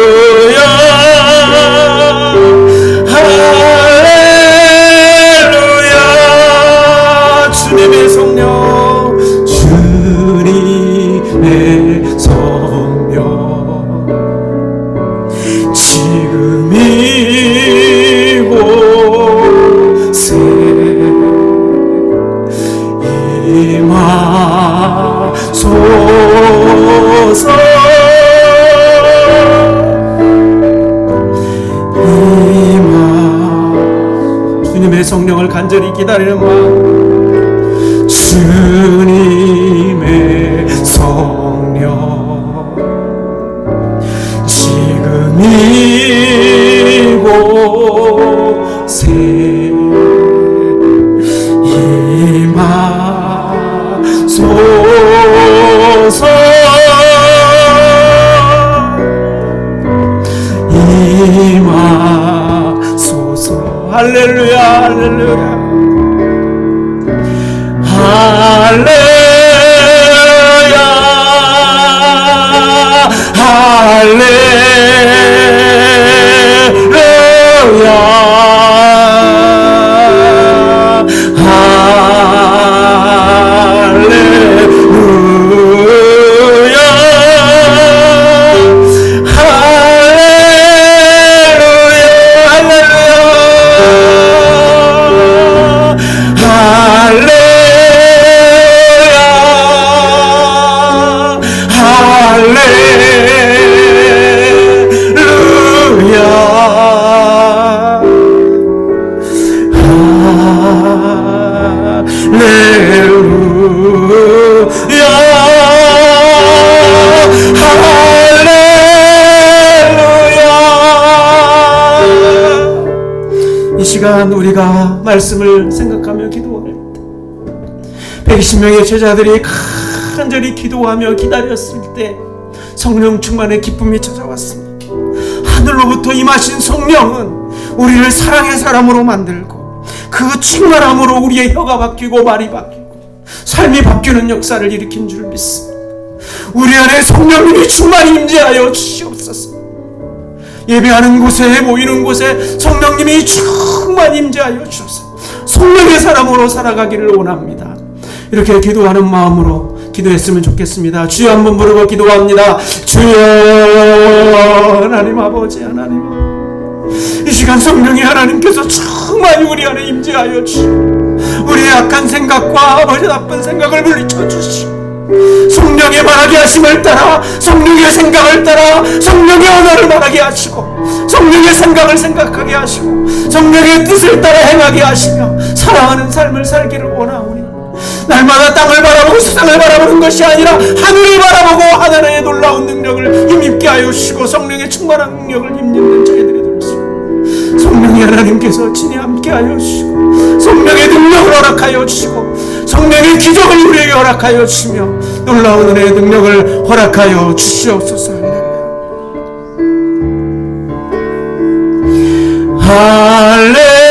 S1: 할렐루야. 할렐루야. 주님의 성령, 주님의 성령, 지금 이곳에 임하소서. 주님의 성령을 간절히 기다리는 마음, 주님의 성령, 지금 이곳에 임하소서. 임하소서. 할렐루야. 할렐루야. 할렐루야. 할렐루야. 할렐루야. 말씀을 생각하며 기도할 때 120명의 제자들이 간절히 기도하며 기다렸을 때 성령 충만의 기쁨이 찾아왔습니다. 하늘로부터 임하신 성령은 우리를 사랑의 사람으로 만들고 그 충만함으로 우리의 혀가 바뀌고 말이 바뀌고 삶이 바뀌는 역사를 일으킨 줄 믿습니다. 우리 안에 성령님이 충만히 임재하여 주시옵소서. 예배하는 곳에 모이는 곳에 성령님이 충만히 임재하여 주셔서 성령의 사람으로 살아가기를 원합니다. 이렇게 기도하는 마음으로 기도했으면 좋겠습니다. 주여 한번 부르고 기도합니다. 주여 하나님 아버지 하나님 이 시간 성령의 하나님께서 충만히 우리 안에 임재하여 주시고 우리의 악한 생각과 아버지 나쁜 생각을 물리쳐 주시고 성령의 말하게 하심을 따라 성령의 생각을 따라 성령의 언어를 말하게 하시고 성령의 생각을 생각하게 하시고 성령의 뜻을 따라 행하게 하시며 사랑하는 삶을 살기를 원하오니 날마다 땅을 바라보고 세상을 바라보는 것이 아니라 하늘을 바라보고 하나님의 놀라운 능력을 힘입게 하여 주시고 성령의 충만한 능력을 힘입는 저희들이 될 수 있고 성령의 하나님께서 친히 함께 하여 주시고 성령의 능력을 허락하여 주시고 성령의 기적을 우리에게 허락하여 주시며 놀라운 은혜의 능력을 허락하여 주시옵소서. 할렐루야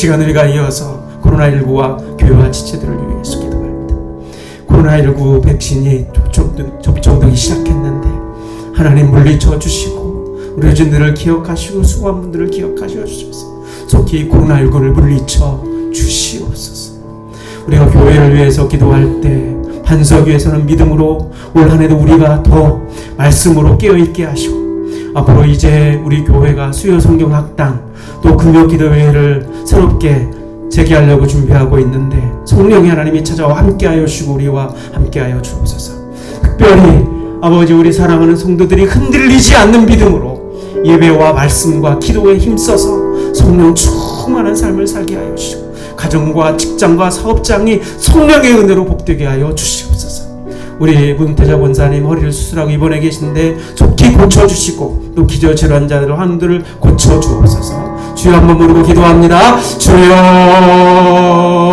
S1: 시간 우리가 이어서 코로나19와 교회와 지체들을 위해서 기도할 때 코로나19 백신이 접종되기 시작했는데 하나님 물리쳐 주시고 우리 의진들을 기억하시고 수고한 분들을 기억하셔 주셔서 속히 코로나19를 물리쳐 주시옵소서. 우리가 교회를 위해서 기도할 때 반석 위에서는 믿음으로 올 한해도 우리가 더 말씀으로 깨어있게 하시고 앞으로 이제 우리 교회가 수요 성경 학당 또 금요 기도회를 새롭게 재개하려고 준비하고 있는데 성령의 하나님이 찾아와 함께하여 주시고 우리와 함께하여 주옵소서. 특별히 아버지 우리 사랑하는 성도들이 흔들리지 않는 믿음으로 예배와 말씀과 기도에 힘써서 성령 충만한 삶을 살게 하여 주시고 가정과 직장과 사업장이 성령의 은혜로 복되게 하여 주시옵소서. 우리 문태자 권사님 허리를 수술하고 입원해 계신데 속히 고쳐주시고 또 기저질환자들 환우들을 고쳐주옵소서. 주여 한번 부르고 기도합니다. 주여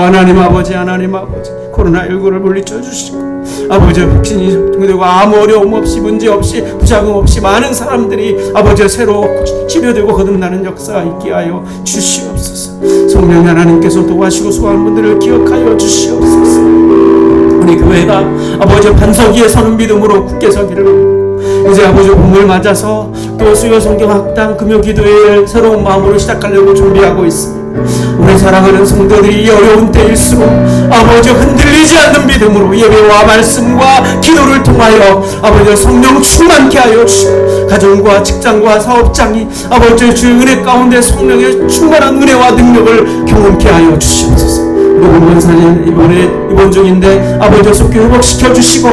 S1: 하나님 아버지 코로나19를 물리쳐 주시고 아버지 백신이 접종되고 아무 어려움 없이 문제 없이 부작용 없이 많은 사람들이 아버지 새로 치료되고 거듭나는 역사가 있게 하여 주시옵소서. 성령 하나님께서 도와주시고 수고하는 분들을 기억하여 주시옵소서. 우리 교회가 아버지 반석 위에 서는 믿음으로 굳게 서기를 이제 아버지 봄을 맞아서 또 수요 성경 학당 금요 기도회를 새로운 마음으로 시작하려고 준비하고 있습니다. 우리 사랑하는 성도들이 이 어려운 때일수록 아버지 흔들리지 않는 믿음으로 예배와 말씀과 기도를 통하여 아버지 성령 충만케 하여 주시고 가정과 직장과 사업장이 아버지 주의 은혜 가운데 성령의 충만한 은혜와 능력을 경험케 하여 주시옵소서. 우리 권사님 이번에 입원 중인데 아버지 속히 회복시켜 주시고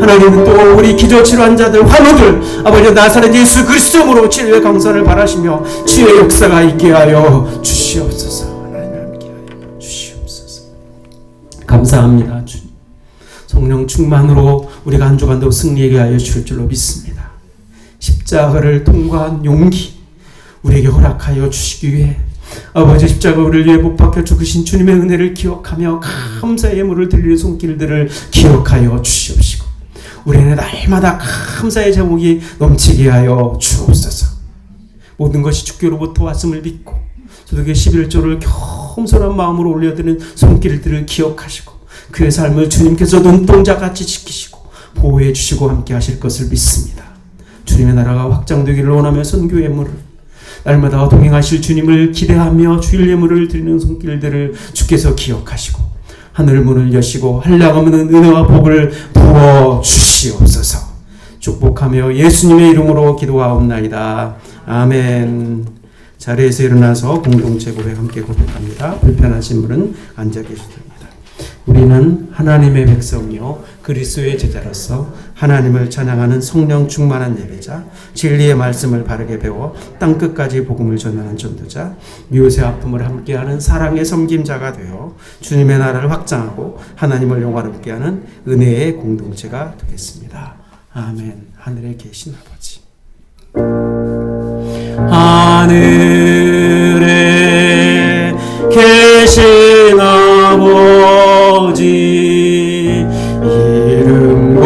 S1: 하나님은 또 우리 기저질환자들 환우들 아버지 나사렛 예수 그리스도로 치료의 강선을 바라시며 치유의 역사가 있게 하여 주시옵소서. 하나님 함께 하여 주시옵소서. 감사합니다. 주님 성령 충만으로 우리가 한 주간도 승리하게 하여 주실 줄로 믿습니다. 십자가를 통과한 용기 우리에게 허락하여 주시기 위해 아버지 십자가 우리를 위해 못 박혀 죽으신 주님의 은혜를 기억하며 감사의 예물을 드리는 손길들을 기억하여 주시옵시고 우리는 날마다 감사의 제목이 넘치게 하여 주옵소서. 모든 것이 주께로부터 왔음을 믿고 소득의 11조를 겸손한 마음으로 올려드리는 손길들을 기억하시고 그의 삶을 주님께서 눈동자같이 지키시고 보호해 주시고 함께 하실 것을 믿습니다. 주님의 나라가 확장되기를 원하며 선교 예물을 날마다 동행하실 주님을 기대하며 주일 예물을 드리는 손길들을 주께서 기억하시고 하늘 문을 여시고 한량없는 은혜와 복을 부어 주시옵소서. 축복하며 예수님의 이름으로 기도하옵나이다. 아멘. 자리에서 일어나서 공동체 고백 함께 고백합니다. 불편하신 분은 앉아 계셔도 됩니다. 우리는 하나님의 백성이요 그리스도의 제자로서 하나님을 찬양하는 성령 충만한 예배자, 진리의 말씀을 바르게 배워 땅끝까지 복음을 전하는 전도자, 이웃의 아픔을 함께하는 사랑의 섬김자가 되어 주님의 나라를 확장하고 하나님을 영화롭게 하는 은혜의 공동체가 되겠습니다. 아멘. 하늘에 계신 아버지, 하늘에 계신 아버지, 이름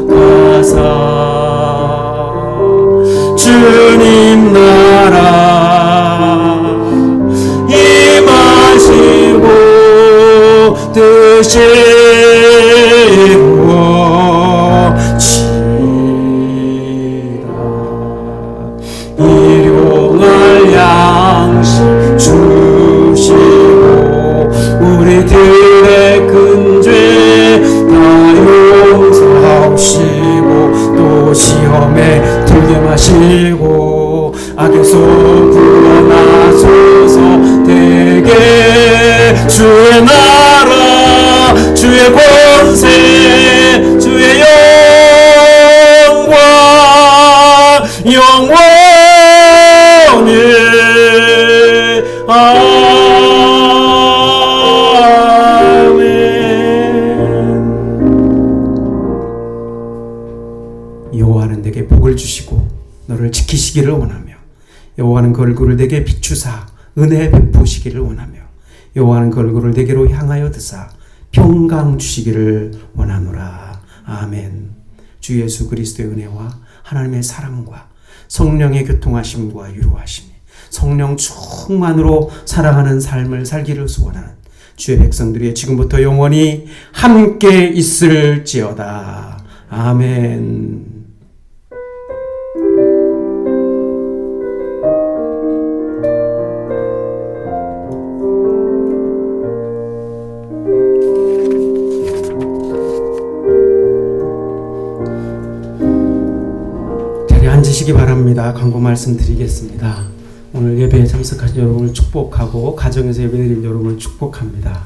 S1: 거룩하사 주님 나라 임하시고 뜻이루어지라. 일용할 양식 주시고 우리들의 큰 죄 다 용서하시고 또 시험에 들게 마시고 악에서 구원하소서. 되게 주의 나라 주의 권세 주의 영광 영원히 아멘. 여호와는 내게 복을 주시고 너를 지키시기를 원하며 여호와는 그 얼굴을 내게 비추사 은혜 베푸시기를 원하며 여호와는 그 얼굴을 내게로 향하여 드사 평강 주시기를 원하노라. 아멘. 주 예수 그리스도의 은혜와 하나님의 사랑과 성령의 교통하심과 유로하심이 성령 충만으로 사랑하는 삶을 살기를 소원하는 주의 백성들이 지금부터 영원히 함께 있을지어다. 아멘. 앉으시기 바랍니다. 광고 말씀드리겠습니다. 오늘 예배에 참석하신 여러분을 축복하고 가정에서 예배드린 여러분을 축복합니다.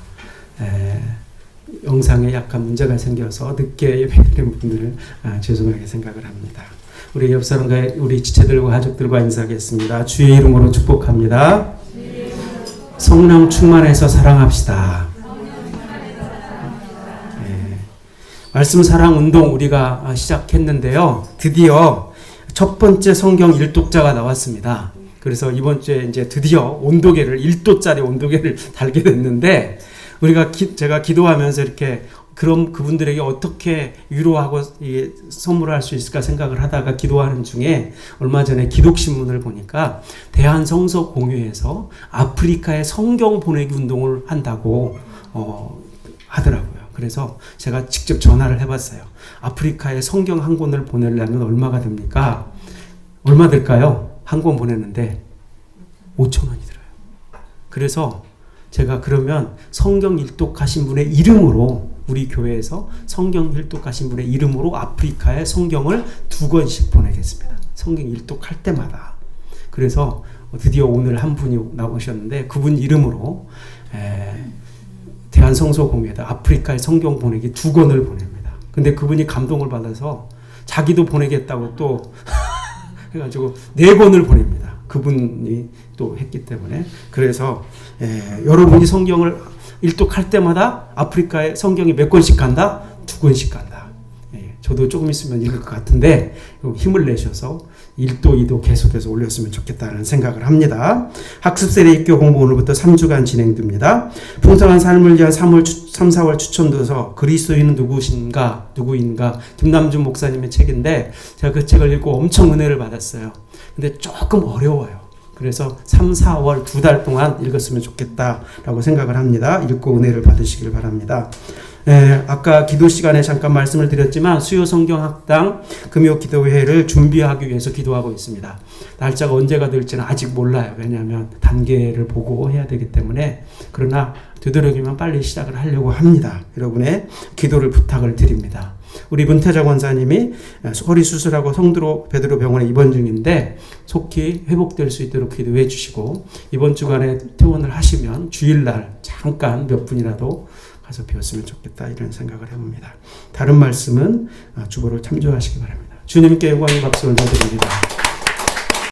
S1: 영상에 약간 문제가 생겨서 늦게 예배드린 분들을 죄송하게 생각을 합니다. 우리 옆 사람과 우리 지체들과 가족들과 인사하겠습니다. 주의 이름으로 축복합니다. 성령 충만해서 사랑합시다. 말씀 사랑 운동 우리가 시작했는데요. 드디어 첫 번째 성경 일독자가 나왔습니다. 그래서 이번 주에 이제 드디어 온도계를 1도짜리 온도계를 달게 됐는데 우리가 제가 기도하면서 이렇게 그럼 그분들에게 어떻게 위로하고 선물을 할 수 있을까 생각을 하다가 기도하는 중에 얼마 전에 기독신문을 보니까 대한성서공회에서 아프리카에 성경 보내기 운동을 한다고 하더라고요. 그래서 제가 직접 전화를 해봤어요. 아프리카에 성경 한 권을 보내려면 얼마가 됩니까? 얼마 들까요? 한 권 보내는데 5,000원이 들어요. 그래서 제가 그러면 성경 일독하신 분의 이름으로 우리 교회에서 성경 일독하신 분의 이름으로 아프리카에 성경을 2권씩 보내겠습니다. 성경 일독할 때마다. 그래서 드디어 오늘 한 분이 나오셨는데 그분 이름으로 대한성서공회에다 아프리카에 성경 보내기 2권을 보냅니다. 근데 그분이 감동을 받아서 자기도 보내겠다고 또 해가지고 4권을 보냅니다. 그분이 또 했기 때문에. 그래서 여러분이 성경을 일독할 때마다 아프리카에 성경이 몇 권씩 간다? 2권씩 간다. 저도 조금 있으면 읽을 것 같은데 힘을 내셔서 1도, 2도 계속해서 올렸으면 좋겠다는 생각을 합니다. 학습세례 입교 공부 오늘부터 3주간 진행됩니다. 풍성한 삶을 위한 3, 4월 추천도서 그리스도인은 누구인가 김남준 목사님의 책인데 제가 그 책을 읽고 엄청 은혜를 받았어요. 근데 조금 어려워요. 그래서 3, 4월 2달 동안 읽었으면 좋겠다라고 생각을 합니다. 읽고 은혜를 받으시길 바랍니다. 아까 기도 시간에 잠깐 말씀을 드렸지만 수요 성경학당 금요 기도회를 준비하기 위해서 기도하고 있습니다. 날짜가 언제가 될지는 아직 몰라요. 왜냐하면 단계를 보고 해야 되기 때문에. 그러나 되도록이면 빨리 시작을 하려고 합니다. 여러분의 기도를 부탁을 드립니다. 우리 문태자 권사님이 허리 수술하고 성도로 베드로 병원에 입원 중인데 속히 회복될 수 있도록 기도해 주시고, 이번 주간에 퇴원을 하시면 주일날 잠깐 몇 분이라도 가서 배웠으면 좋겠다, 이런 생각을 해봅니다. 다른 말씀은 주보를 참조하시기 바랍니다. 주님께 영광의 박수 올려드립니다.